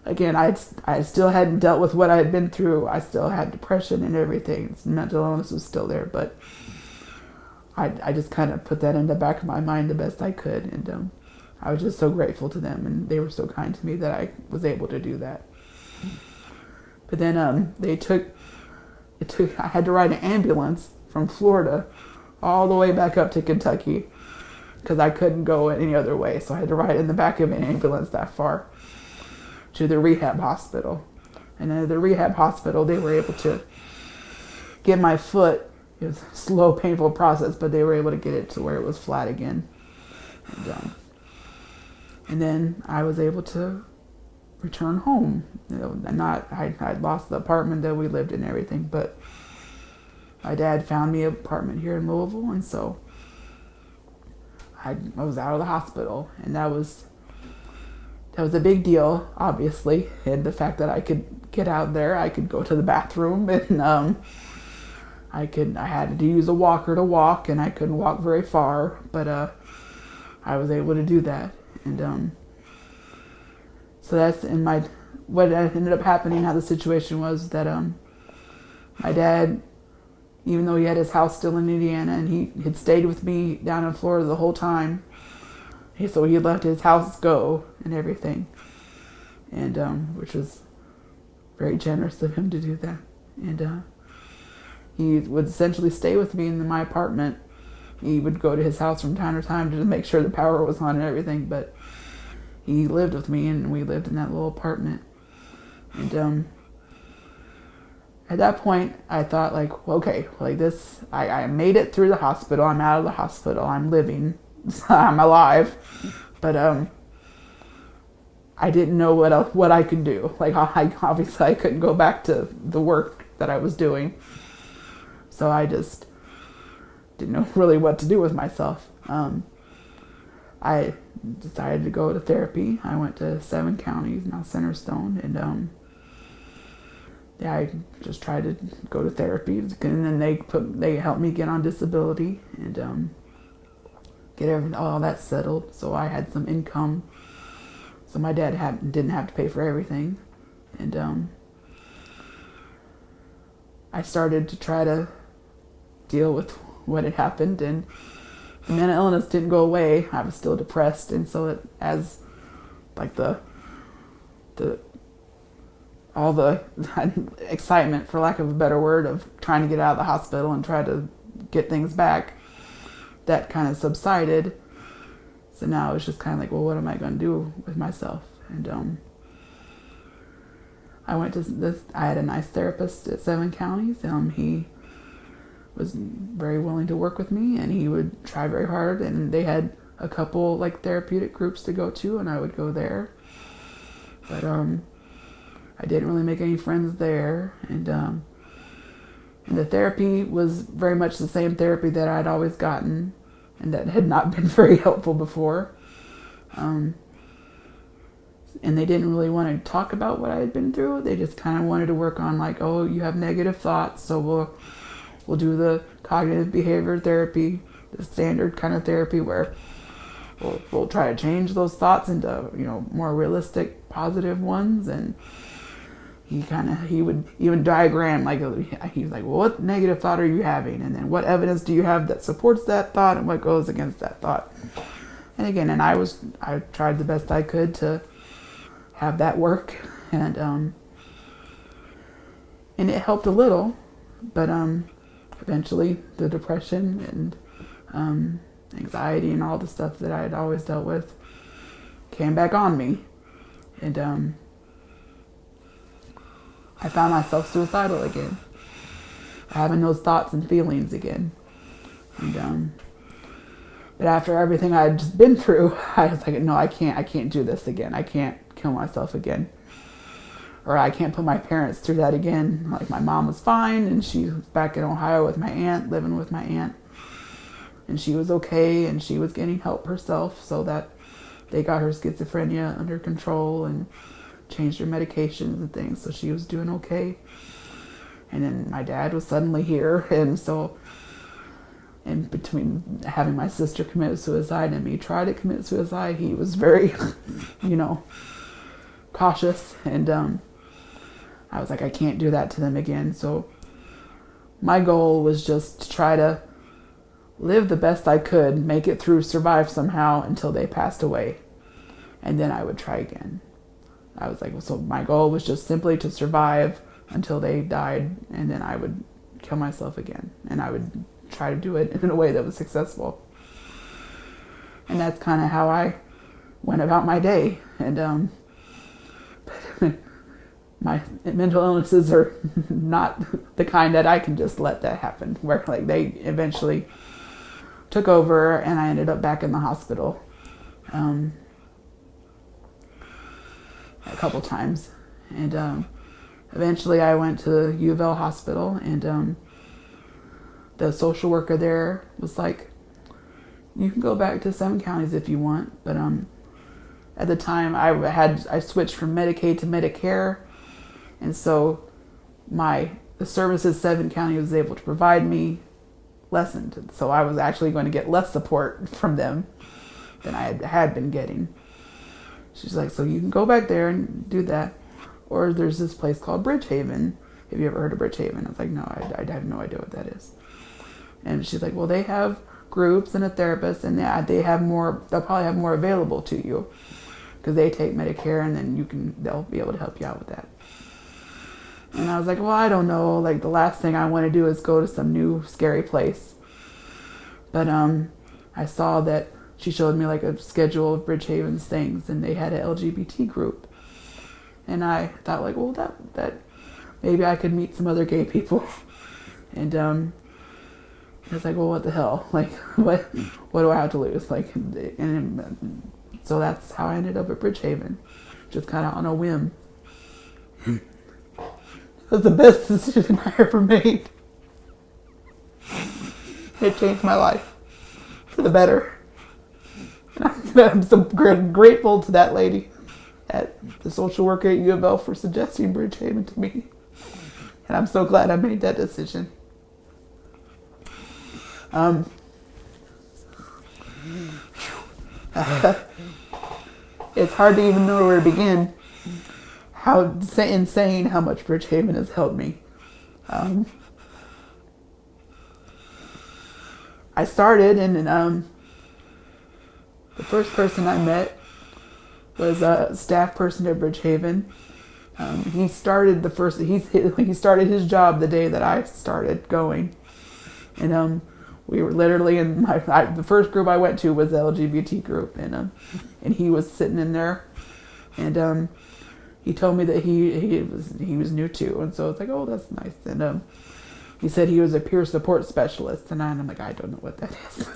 again, I still hadn't dealt with what I had been through. I still had depression and everything. Mental illness was still there, but I just kind of put that in the back of my mind the best I could. And I was just so grateful to them, and they were so kind to me that I was able to do that. But then I had to ride an ambulance from Florida all the way back up to Kentucky, because I couldn't go any other way. So I had to ride in the back of an ambulance that far to the rehab hospital. And at the rehab hospital, they were able to get my foot. It was a slow, painful process, but they were able to get it to where it was flat again. And then I was able to return home. I lost the apartment that we lived in and everything, but my dad found me an apartment here in Louisville, and so I was out of the hospital, and that was a big deal, obviously. And the fact that I could get out there, I could go to the bathroom, and I had to use a walker to walk, and I couldn't walk very far, but I was able to do that. And so that's what ended up happening. How the situation was that my dad, even though he had his house still in Indiana, and he had stayed with me down in Florida the whole time, so he let his house go and everything, and which was very generous of him to do that. And he would essentially stay with me in my apartment. He would go to his house from time to time to make sure the power was on and everything, but he lived with me, and we lived in that little apartment. And at that point, I thought, like, okay, like this, I made it through the hospital. I'm out of the hospital. I'm living. I'm alive. But I didn't know what I could do. Like, obviously, I couldn't go back to the work that I was doing. So I just didn't know really what to do with myself. I decided to go to therapy. I went to 7 counties, now Centerstone, and I just tried to go to therapy, and then they helped me get on disability, and get all that settled. So I had some income. So my dad didn't have to pay for everything. And I started to try to deal with what had happened, and the mental illness didn't go away. I was still depressed, and so as like all the excitement, for lack of a better word, of trying to get out of the hospital and try to get things back, that kind of subsided. So now it's just kind of like, well, what am I going to do with myself? And I went to this. I had a nice therapist at 7 counties. He was very willing to work with me, and he would try very hard. And they had a couple like therapeutic groups to go to, and I would go there. But I didn't really make any friends there, and the therapy was very much the same therapy that I'd always gotten, and that had not been very helpful before. And they didn't really want to talk about what I had been through. They just kind of wanted to work on like, oh, you have negative thoughts, so we'll do the cognitive behavior therapy, the standard kind of therapy where we'll try to change those thoughts into, more realistic, positive ones. And he would even diagram, like, he was like, well, what negative thought are you having? And then what evidence do you have that supports that thought and what goes against that thought? And again, I tried the best I could to have that work, and it helped a little, but eventually the depression and anxiety and all the stuff that I had always dealt with came back on me, and I found myself suicidal again, having those thoughts and feelings again. And but after everything I'd just been through, I was like, no, I can't do this again. I can't kill myself again, or I can't put my parents through that again. Like, my mom was fine, and she was back in Ohio with my aunt, living with my aunt, and she was okay, and she was getting help herself, so that they got her schizophrenia under control and changed her medications and things, so she was doing okay. And then my dad was suddenly here, and so in between having my sister commit suicide and me try to commit suicide, he was very cautious, and I was like, I can't do that to them again. So my goal was just to try to live the best I could, make it through, survive somehow until they passed away, and then I would try again. I was like, so my goal was just simply to survive until they died, and then I would kill myself again, and I would try to do it in a way that was successful. And that's kind of how I went about my day. And my mental illnesses are not the kind that I can just let that happen, where like they eventually took over, and I ended up back in the hospital a couple times. And eventually I went to U of L hospital, and the social worker there was like, you can go back to 7 counties if you want. But at the time I switched from Medicaid to Medicare, and so the services 7 counties was able to provide me lessened. So I was actually going to get less support from them than I had been getting. She's like, so you can go back there and do that, or there's this place called Bridgehaven. Have you ever heard of Bridgehaven? I was like, no, I have no idea what that is. And she's like, well, they have groups and a therapist, and they'll probably have more available to you, because they take Medicare, and then they'll be able to help you out with that. And I was like, well, I don't know. Like, the last thing I want to do is go to some new scary place. But I saw that she showed me like a schedule of Bridgehaven's things, and they had an LGBT group. And I thought, like, well, that maybe I could meet some other gay people. And I was like, well, what the hell? Like, what do I have to lose? Like, and so that's how I ended up at Bridgehaven, just kind of on a whim. It was the best decision I ever made. It changed my life for the better. I'm so grateful to that lady at the social worker at U of L for suggesting Bridgehaven to me. And I'm so glad I made that decision. It's hard to even know where to begin. How insane how much Bridgehaven has helped me. I started and the first person I met was a staff person at Bridgehaven. He started he started his job the day that I started going, and we were literally in the first group I went to was the LGBT group, and he was sitting in there, and he told me that he was new too, and so it's like, oh, that's nice, and he said he was a peer support specialist, and I'm like, I don't know what that is,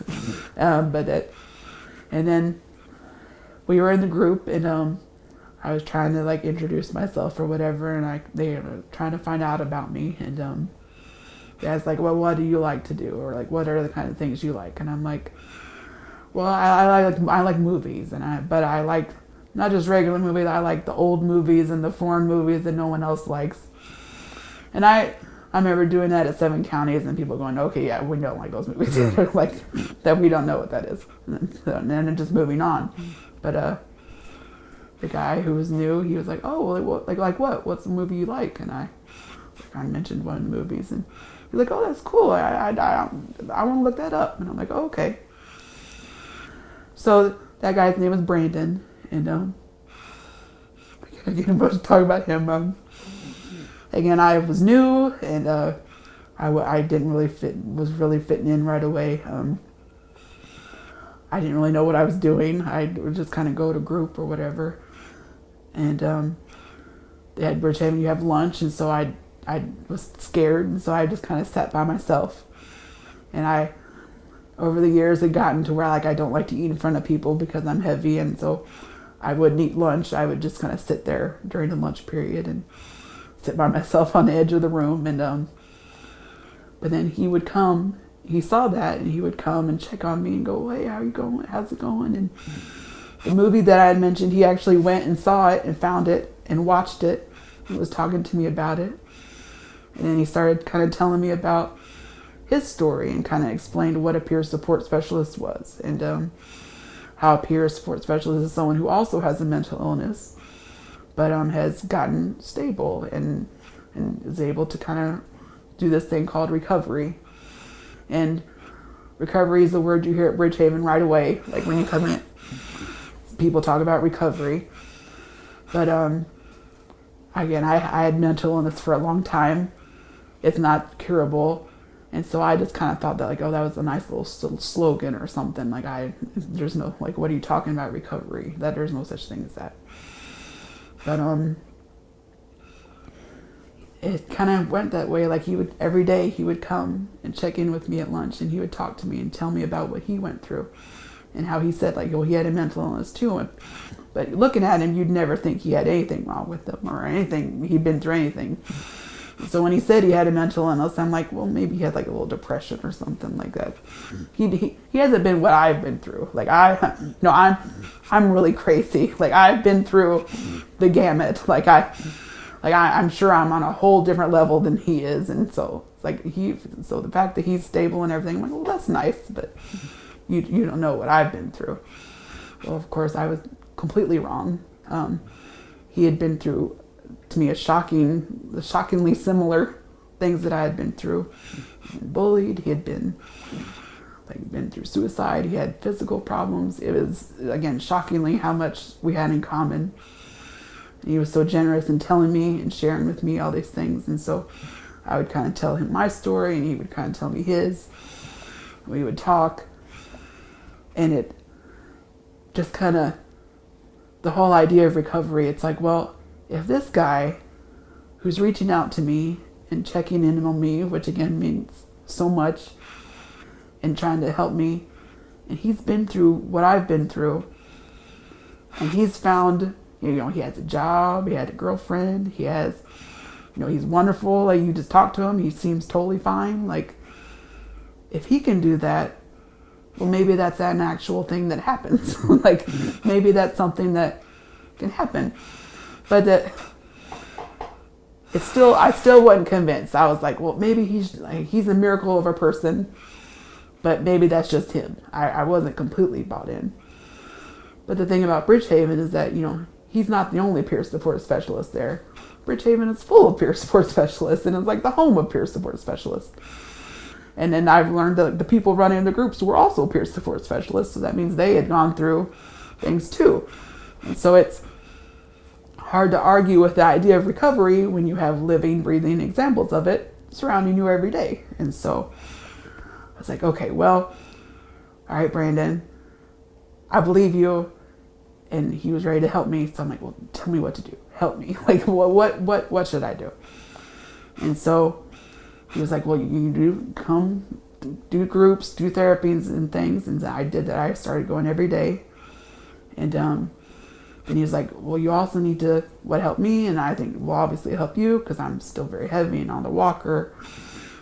and then we were in the group, and I was trying to like introduce myself or whatever, and they were trying to find out about me, and they asked like, well, what do you like to do, or like, what are the kind of things you like? And I'm like, well, I like movies, but I like not just regular movies. I like the old movies and the foreign movies that no one else likes. And I remember doing that at 7 counties, and people going, okay, yeah, we don't like those movies. Like that, we don't know what that is, and then just moving on. But the guy who was new, he was like, oh, well, like what? What's the movie you like? And I mentioned one of the movies, and he's like, oh, that's cool. I want to look that up. And I'm like, oh, okay. So that guy's name was Brandon, and again, we'll talk about him. Again, I was new, and I didn't really was really fitting in right away. I didn't really know what I was doing. I would just kind of go to group or whatever. And they had Bridgehaven, you have lunch, and so I was scared, and so I just kind of sat by myself. And I, over the years, had gotten to where like I don't like to eat in front of people because I'm heavy, and so I wouldn't eat lunch. I would just kind of sit there during the lunch period and sit by myself on the edge of the room. And but then he would come. He saw that, and he would come and check on me and go, hey, how are you going? How's it going? And the movie that I had mentioned, he actually went and saw it and found it and watched it and was talking to me about it. And then he started kind of telling me about his story and kind of explained what a peer support specialist was, and how a peer support specialist is someone who also has a mental illness, but has gotten stable and is able to kind of do this thing called recovery. And recovery is the word you hear at Bridgehaven right away. Like when you come in, people talk about recovery. But again, I had mental illness for a long time. It's not curable. And so I just kind of thought that like, oh, that was a nice little slogan or something. Like there's no, like, what are you talking about recovery? That there's no such thing as that. But it kind of went that way. Like every day he would come and check in with me at lunch, and he would talk to me and tell me about what he went through and how he said like, oh, he had a mental illness too. But looking at him, you'd never think he had anything wrong with him or anything. He'd been through anything. So when he said he had a mental illness, I'm like, well, maybe he had like a little depression or something like that. He hasn't been what I've been through. Like I'm really crazy. Like I've been through the gamut. I'm sure I'm on a whole different level than he is. And so so the fact that he's stable and everything, I'm like, well, that's nice, but you don't know what I've been through. Well, of course I was completely wrong. He had been through, to me, shockingly similar things that I had been through. He had bullied. He had been through suicide. He had physical problems. It was, again, shockingly how much we had in common. And he was so generous in telling me and sharing with me all these things. And so I would kind of tell him my story, and he would kind of tell me his. We would talk, and it just kind of, the whole idea of recovery, it's like, well, if this guy who's reaching out to me and checking in on me, which again means so much, and trying to help me, and he's been through what I've been through, and he's found, he has a job, he had a girlfriend, he has, he's wonderful, like you just talk to him, he seems totally fine. Like, if he can do that, well, maybe that's an actual thing that happens. Like, maybe that's something that can happen. But I still wasn't convinced. I was like, well, maybe he's a miracle of a person, but maybe that's just him. I wasn't completely bought in. But the thing about Bridgehaven is that, he's not the only peer support specialist there. Bridgehaven is full of peer support specialists, and it's like the home of peer support specialists. And then I've learned that the people running the groups were also peer support specialists, so that means they had gone through things too. And so it's hard to argue with the idea of recovery when you have living, breathing examples of it surrounding you every day. And so I was like, okay, well, all right, Brandon, I believe you. And he was ready to help me. So I'm like, well, tell me what to do. Help me. Like, what should I do? And so he was like, well, you do groups, do therapies and things. And I did that. I started going every day. And then he was like, well, you also need to, what helped me? And I think will obviously help you because I'm still very heavy and on the walker.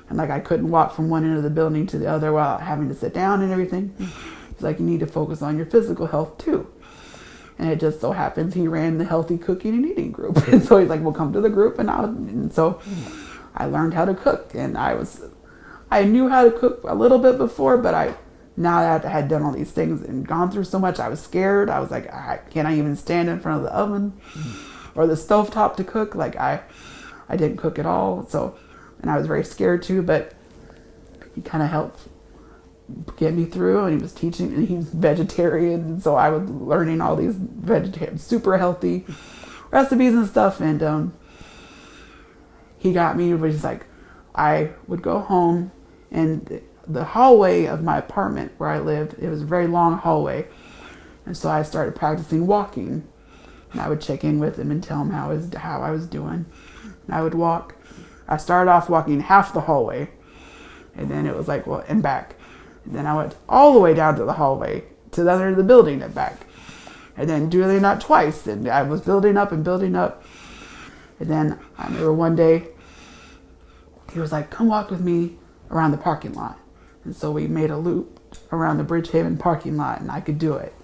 And like, I couldn't walk from one end of the building to the other while having to sit down and everything. He's like, you need to focus on your physical health too. And it just so happens he ran the healthy cooking and eating group. And so he's like, well, come to the group. And so I learned how to cook. And I knew how to cook a little bit before, but now that I had done all these things and gone through so much, I was scared. I was like, can I even stand in front of the oven or the stovetop to cook? Like I didn't cook at all. So, and I was very scared too, but he kind of helped get me through, and he was teaching, and he's vegetarian, and so I was learning all these vegetarian, super healthy recipes and stuff, and he got me, but he's like, I would go home, and the hallway of my apartment where I lived, it was a very long hallway, and so I started practicing walking, and I would check in with him and tell him how I was doing, and I would walk. I started off walking half the hallway, and then it was like, well, and back. And then I went all the way down to the hallway to the other end of the building and back. And then doing that twice. And I was building up and building up. And then I remember one day, he was like, come walk with me around the parking lot. And so we made a loop around the Bridgehaven parking lot, and I could do it.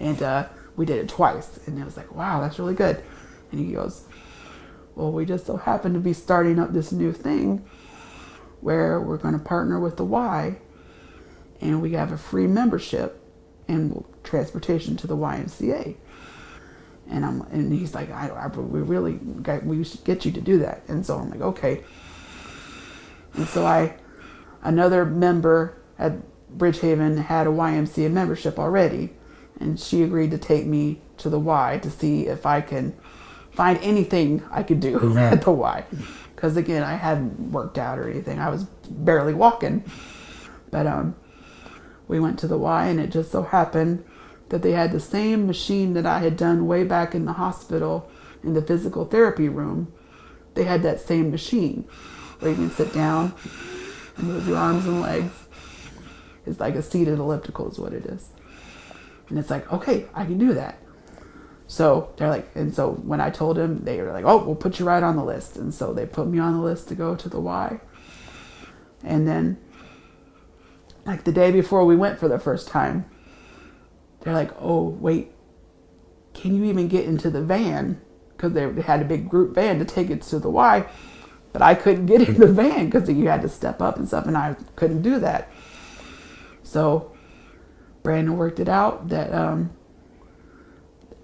And we did it twice. And it was like, wow, that's really good. And he goes, well, we just so happen to be starting up this new thing where we're going to partner with the Y. And we have a free membership and transportation to the YMCA. And he's like, we should get you to do that. And so I'm like, okay. And so another member at Bridgehaven had a YMCA membership already, and she agreed to take me to the Y to see if I can find anything I could do at the Y. Because again, I hadn't worked out or anything. I was barely walking. But we went to the Y, and it just so happened that they had the same machine that I had done way back in the hospital in the physical therapy room. They had that same machine where you can sit down and move your arms and legs. It's like a seated elliptical is what it is. And it's like, okay, I can do that. So they're like, and so when I told him, they were like, oh, we'll put you right on the list. And so they put me on the list to go to the Y. And then like the day before we went for the first time, they're like, oh, wait, can you even get into the van? Because they had a big group van to take it to the Y. But I couldn't get in the van because you had to step up and stuff, and I couldn't do that. So Brandon worked it out that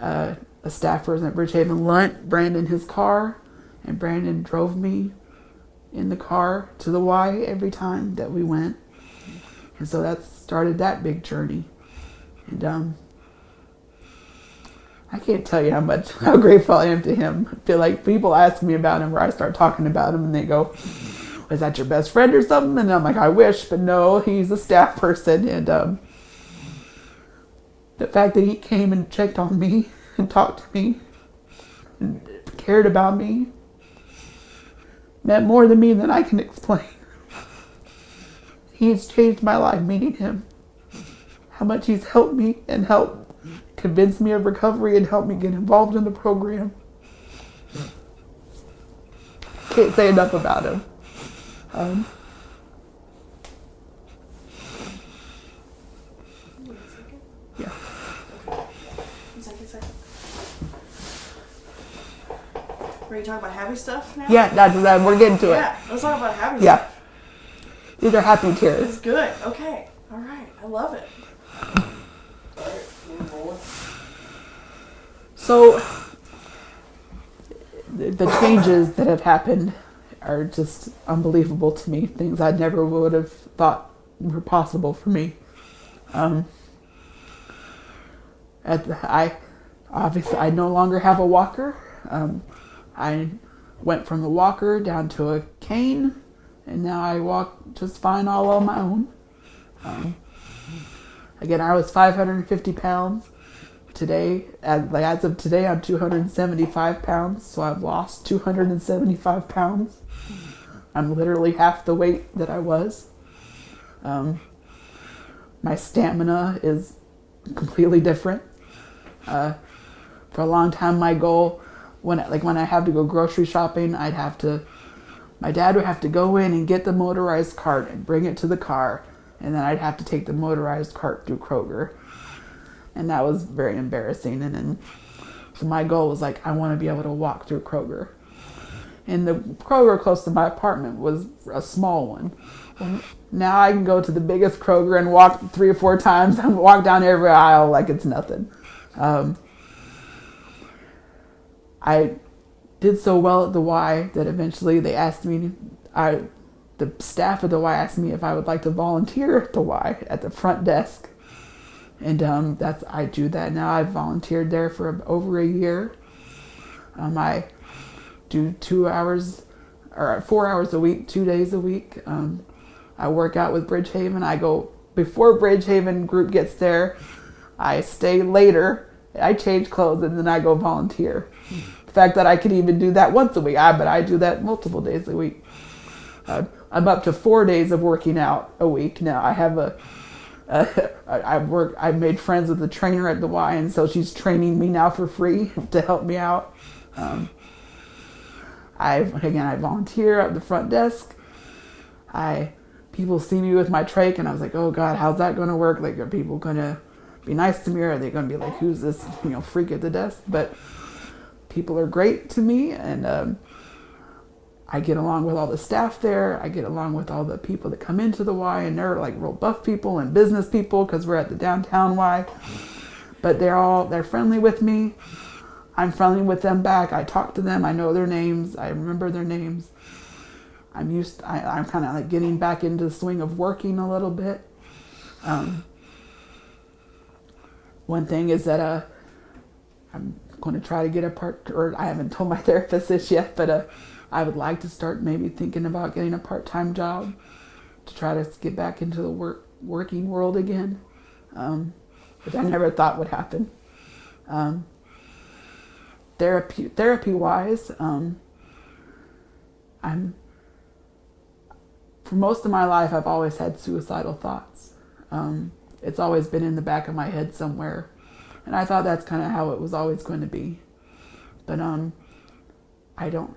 a staff person at Bridgehaven lent Brandon his car, and Brandon drove me in the car to the Y every time that we went. And so that started that big journey. And I can't tell you how grateful I am to him. I feel like people ask me about him, or I start talking about him, and they go, was that your best friend or something? And I'm like, I wish, but no, he's a staff person. And the fact that he came and checked on me and talked to me and cared about me meant more to me than I can explain. He's changed my life meeting him. How much he's helped me and helped convince me of recovery and helped me get involved in the program. Can't say enough about him. Yeah. Second. Ready to talk about happy stuff now? Yeah, that we're getting to it. Yeah, let's talk about happy Yeah. stuff. These are happy tears. It's good. Okay. All right. I love it. Alright, move forward. So the changes that have happened are just unbelievable to me. Things I never would have thought were possible for me. I obviously I no longer have a walker. I went from a walker down to a cane, and now I walk just fine all on my own. Again, I was 550 pounds. Today, as of today, I'm 275 pounds, so I've lost 275 pounds. I'm literally half the weight that I was. My stamina is completely different. For a long time, my goal, when I have to go grocery shopping, my dad would have to go in and get the motorized cart and bring it to the car, and then I'd have to take the motorized cart through Kroger. And that was very embarrassing. And then, so my goal was I want to be able to walk through Kroger. And the Kroger close to my apartment was a small one. Well, now I can go to the biggest Kroger and walk 3 or 4 times and walk down every aisle like it's nothing. I did so well at the Y that eventually they asked me, the staff at the Y asked me if I would like to volunteer at the Y at the front desk. And I do that now. I've volunteered there for over a year. I do 4 hours a week, 2 days a week. I work out with Bridgehaven. I go before Bridgehaven group gets there. I stay later. I change clothes and then I go volunteer. The fact that I could even do that once a week, but I do that multiple days a week. I'm up to 4 days of working out a week now. I have I've made friends with the trainer at the Y, and so she's training me now for free to help me out. I volunteer at the front desk. People see me with my trach, and I was like, oh God, how's that going to work? Like, are people going to be nice to me, or are they going to be like, who's this, freak at the desk? But people are great to me, and I get along with all the staff there. I get along with all the people that come into the Y, and they're like real buff people and business people because we're at the downtown Y. But they're friendly with me. I'm friendly with them back. I talk to them. I know their names. I remember their names. I'm kind of like getting back into the swing of working a little bit. One thing is that I'm going to try to get I haven't told my therapist this yet, but I would like to start maybe thinking about getting a part-time job to try to get back into the working world again, which I never thought would happen. Therapy-wise, for most of my life, I've always had suicidal thoughts. It's always been in the back of my head somewhere, and I thought that's kind of how it was always going to be. But I don't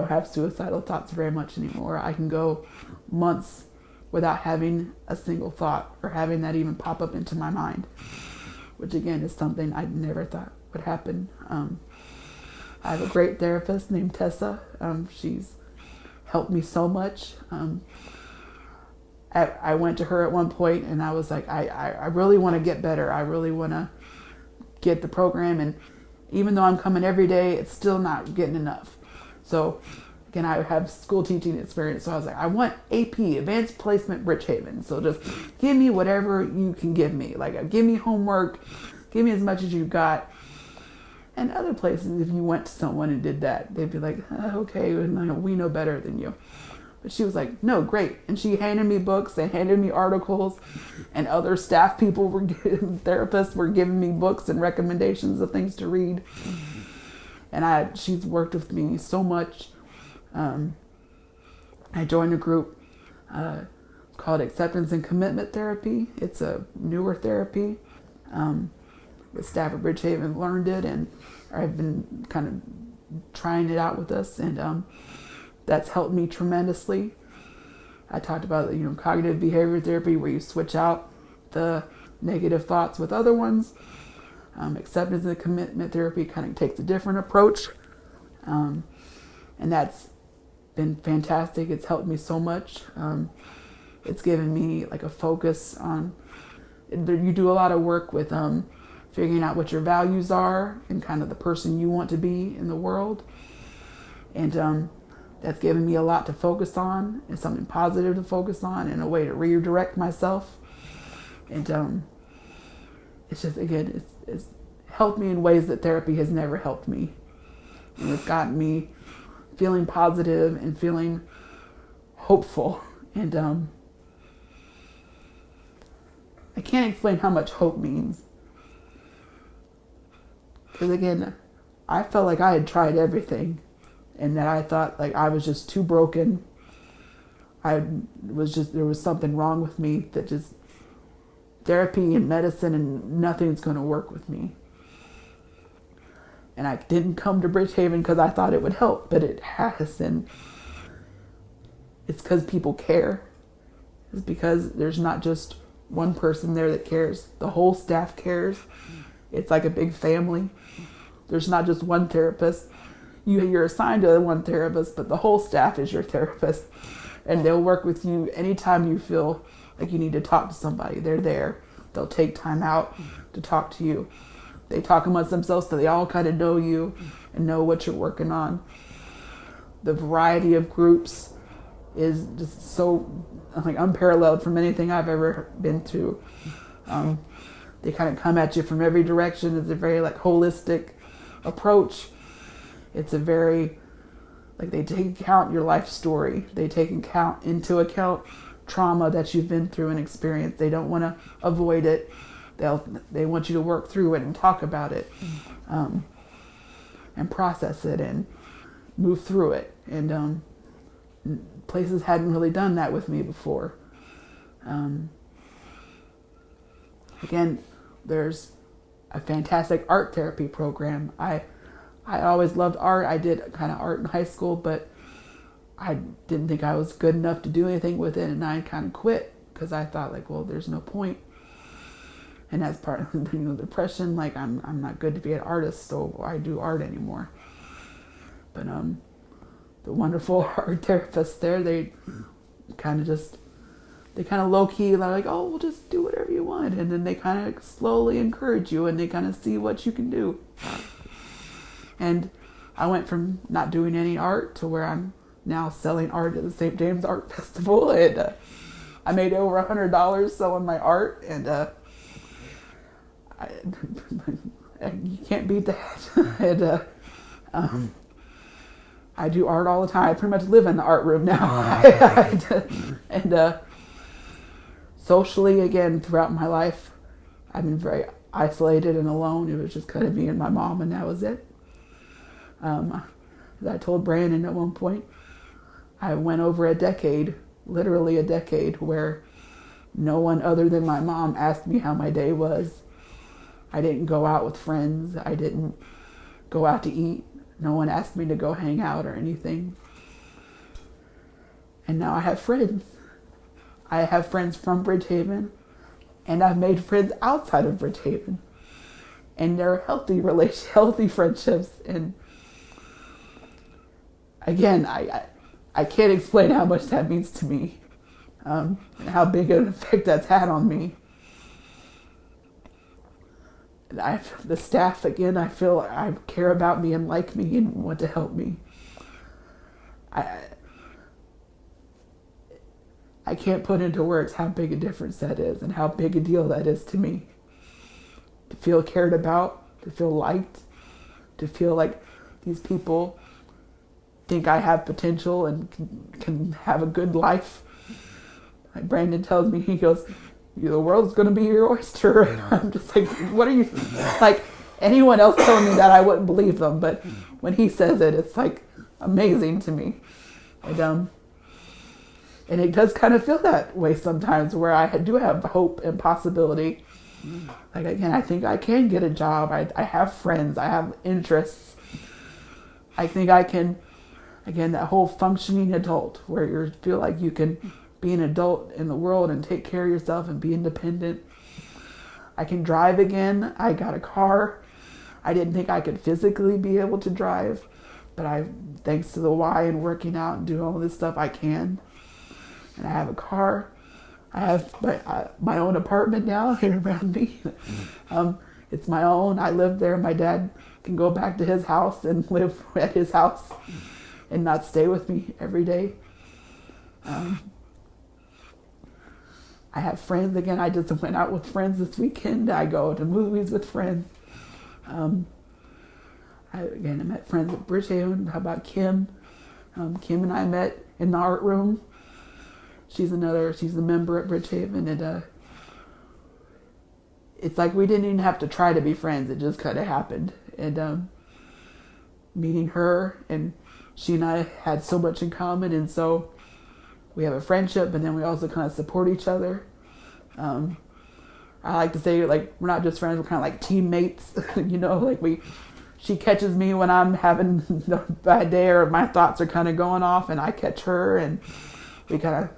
have suicidal thoughts very much anymore. I can go months without having a single thought or having that even pop up into my mind, which again is something I never thought would happen. I have a great therapist named Tessa. She's helped me so much. I went to her at one point and I was like, I really want to get better. I really want to get the program. And even though I'm coming every day, it's still not getting enough. So again, I have school teaching experience. So I was like, I want AP, Advanced Placement Bridgehaven. So just give me whatever you can give me. Like, give me homework, give me as much as you got. And other places, if you went to someone and did that, they'd be like, okay, we know better than you. But she was like, no, great. And she handed me books and handed me articles, and other staff people therapists were giving me books and recommendations of things to read. And she's worked with me so much. I joined a group called Acceptance and Commitment Therapy. It's a newer therapy. The staff at Bridgehaven learned it, and I've been kind of trying it out with us, and that's helped me tremendously. I talked about cognitive behavior therapy, where you switch out the negative thoughts with other ones. Acceptance and commitment therapy kind of takes a different approach, and that's been fantastic. It's helped me so much. It's given me like a focus on. You do a lot of work with figuring out what your values are and kind of the person you want to be in the world. And that's given me a lot to focus on and something positive to focus on and a way to redirect myself. And it's just, again, it's helped me in ways that therapy has never helped me. And it's gotten me feeling positive and feeling hopeful. And I can't explain how much hope means. Because again, I felt like I had tried everything and that I thought like I was just too broken. There was something wrong with me, that just therapy and medicine and nothing's going to work with me. And I didn't come to Bridgehaven because I thought it would help, but it has. And it's because people care. It's because there's not just one person there that cares. The whole staff cares. It's like a big family. There's not just one therapist. You're assigned to one therapist, but the whole staff is your therapist. And they'll work with you anytime you feel like you need to talk to somebody. They're there. They'll take time out to talk to you. They talk amongst themselves so they all kind of know you and know what you're working on. The variety of groups is just so like unparalleled from anything I've ever been to. They kind of come at you from every direction. It's a very like holistic approach. It's a very like they take account your life story. They take into account trauma that you've been through and experienced. They don't want to avoid it. They want you to work through it and talk about it, and process it and move through it. And places hadn't really done that with me before. Again, there's a fantastic art therapy program. I always loved art. I did kind of art in high school, but I didn't think I was good enough to do anything with it, and I kind of quit because I thought like, well, there's no point. And that's part of the depression. Like I'm not good to be an artist, so why do art anymore? But the wonderful art therapists there, they kind of low key, they're like, oh, well, just do whatever you want, and then they kind of slowly encourage you, and they kind of see what you can do. And I went from not doing any art to where I'm now selling art at the St. James Art Festival, and I made over $100 selling my art, and you can't beat that. And I do art all the time. I pretty much live in the art room now. And socially, again, throughout my life, I've been very isolated and alone. It was just kind of me and my mom, and that was it. As I told Brandon at one point, I went over a decade, literally a decade, where no one other than my mom asked me how my day was. I didn't go out with friends. I didn't go out to eat. No one asked me to go hang out or anything. And now I have friends. I have friends from Bridgehaven, and I've made friends outside of Bridgehaven. And they're healthy friendships. And again, I can't explain how much that means to me, and how big an effect that's had on me. The staff, again, I feel I care about me and like me and want to help me. I can't put into words how big a difference that is and how big a deal that is to me. To feel cared about, to feel liked, to feel like these people think I have potential and can have a good life. Like Brandon tells me, he goes, the world's going to be your oyster. And I'm just like, what are you, like anyone else telling me that, I wouldn't believe them. But when he says it, it's like amazing to me. And it does kind of feel that way sometimes, where I do have hope and possibility. Like, again, I think I can get a job. I have friends. I have interests. I think I can, again, that whole functioning adult, where you feel like you can be an adult in the world and take care of yourself and be independent. I can drive again. I got a car. I didn't think I could physically be able to drive, but thanks to the Y and working out and doing all this stuff, I can. And I have a car. I have my own apartment now here around me. it's my own. I live there. My dad can go back to his house and live at his house and not stay with me every day. I have friends. Again, I just went out with friends this weekend. I go to movies with friends. I met friends at Bridgehaven. How about Kim? Kim and I met in the art room. She's a member at Bridgehaven, and it's like we didn't even have to try to be friends. It just kind of happened. And meeting her, and she and I had so much in common, and so we have a friendship, and then we also kind of support each other. I like to say, like, we're not just friends, we're kind of like teammates. She catches me when I'm having a bad day or my thoughts are kind of going off, and I catch her, and we kind of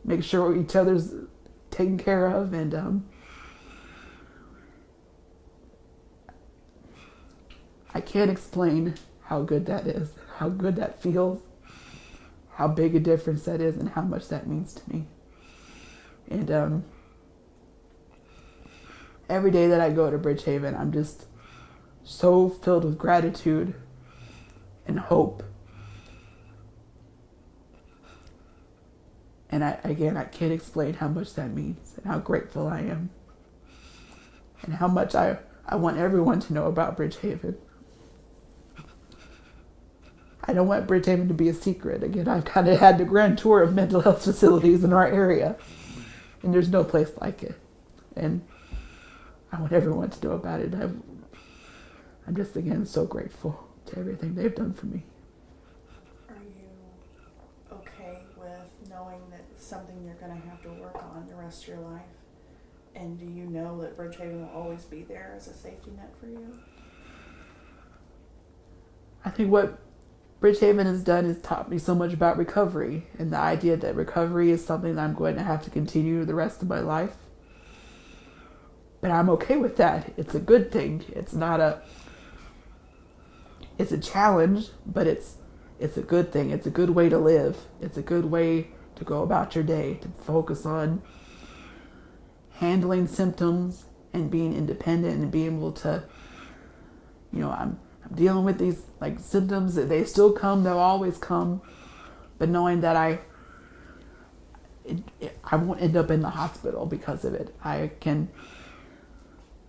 make sure each other's taken care of. And I can't explain how good that is, how good that feels, how big a difference that is, and how much that means to me. And every day that I go to Bridgehaven, I'm just so filled with gratitude and hope. And I can't explain how much that means and how grateful I am. And how much I want everyone to know about Bridgehaven. I don't want Bridgehaven to be a secret. Again, I've kind of had the grand tour of mental health facilities in our area, and there's no place like it. And I want everyone to know about it. I'm just, again, so grateful to everything they've done for me. Are you okay with knowing that it's something you're going to have to work on the rest of your life? And do you know that Bridgehaven will always be there as a safety net for you? I think what Bridgehaven has done is taught me so much about recovery, and the idea that recovery is something that I'm going to have to continue the rest of my life. But I'm okay with that. It's a good thing. It's a challenge, but it's a good thing. It's a good way to live. It's a good way to go about your day, to focus on handling symptoms and being independent and being able to, I'm dealing with these like symptoms that they still come, they'll always come, but knowing that I won't end up in the hospital because of it. I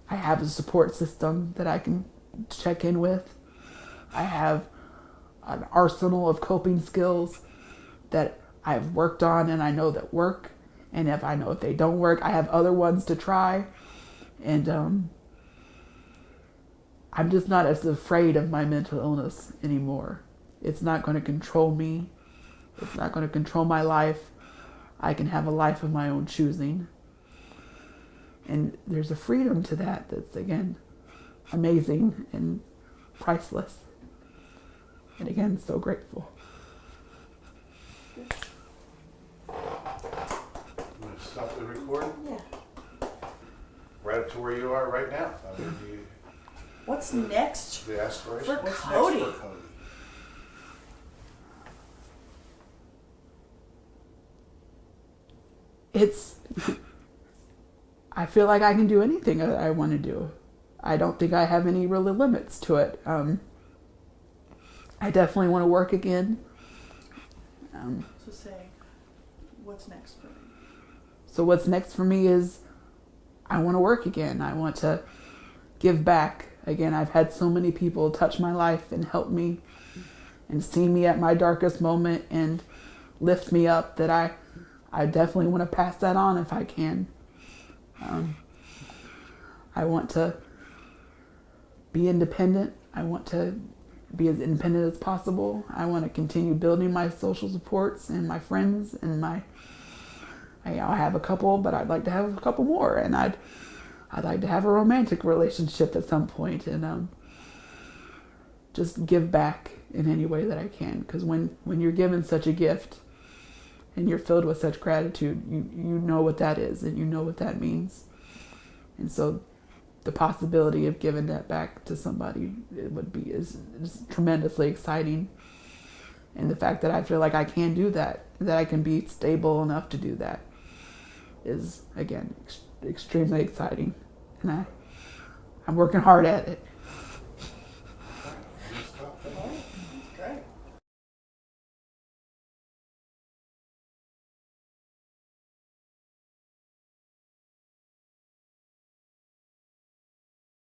have a support system that I can check in with. I have an arsenal of coping skills that I've worked on and I know that work. And if they don't work, I have other ones to try. And I'm just not as afraid of my mental illness anymore. It's not going to control me. It's not going to control my life. I can have a life of my own choosing. And there's a freedom to that that's, again, amazing and priceless. And again, so grateful. I'm going to stop the recording. Yeah. Right up to where you are right now. What's next The aspiration. for What's Cody? next for Cody? I feel like I can do anything I want to do. I don't think I have any really limits to it. I definitely want to work again. So say, what's next for me? So what's next for me is I want to work again. I want to give back. Again, I've had so many people touch my life and help me and see me at my darkest moment and lift me up that I definitely want to pass that on if I can. I want to be independent. I want to be as independent as possible. I want to continue building my social supports and my friends and I have a couple, but I'd like to have a couple more, and I'd like to have a romantic relationship at some point, and just give back in any way that I can. Because when you're given such a gift and you're filled with such gratitude, you know what that is and you know what that means. And so the possibility of giving that back to somebody is tremendously exciting. And the fact that I feel like I can do that I can be stable enough to do that is, again, extremely exciting. And I'm working hard at it.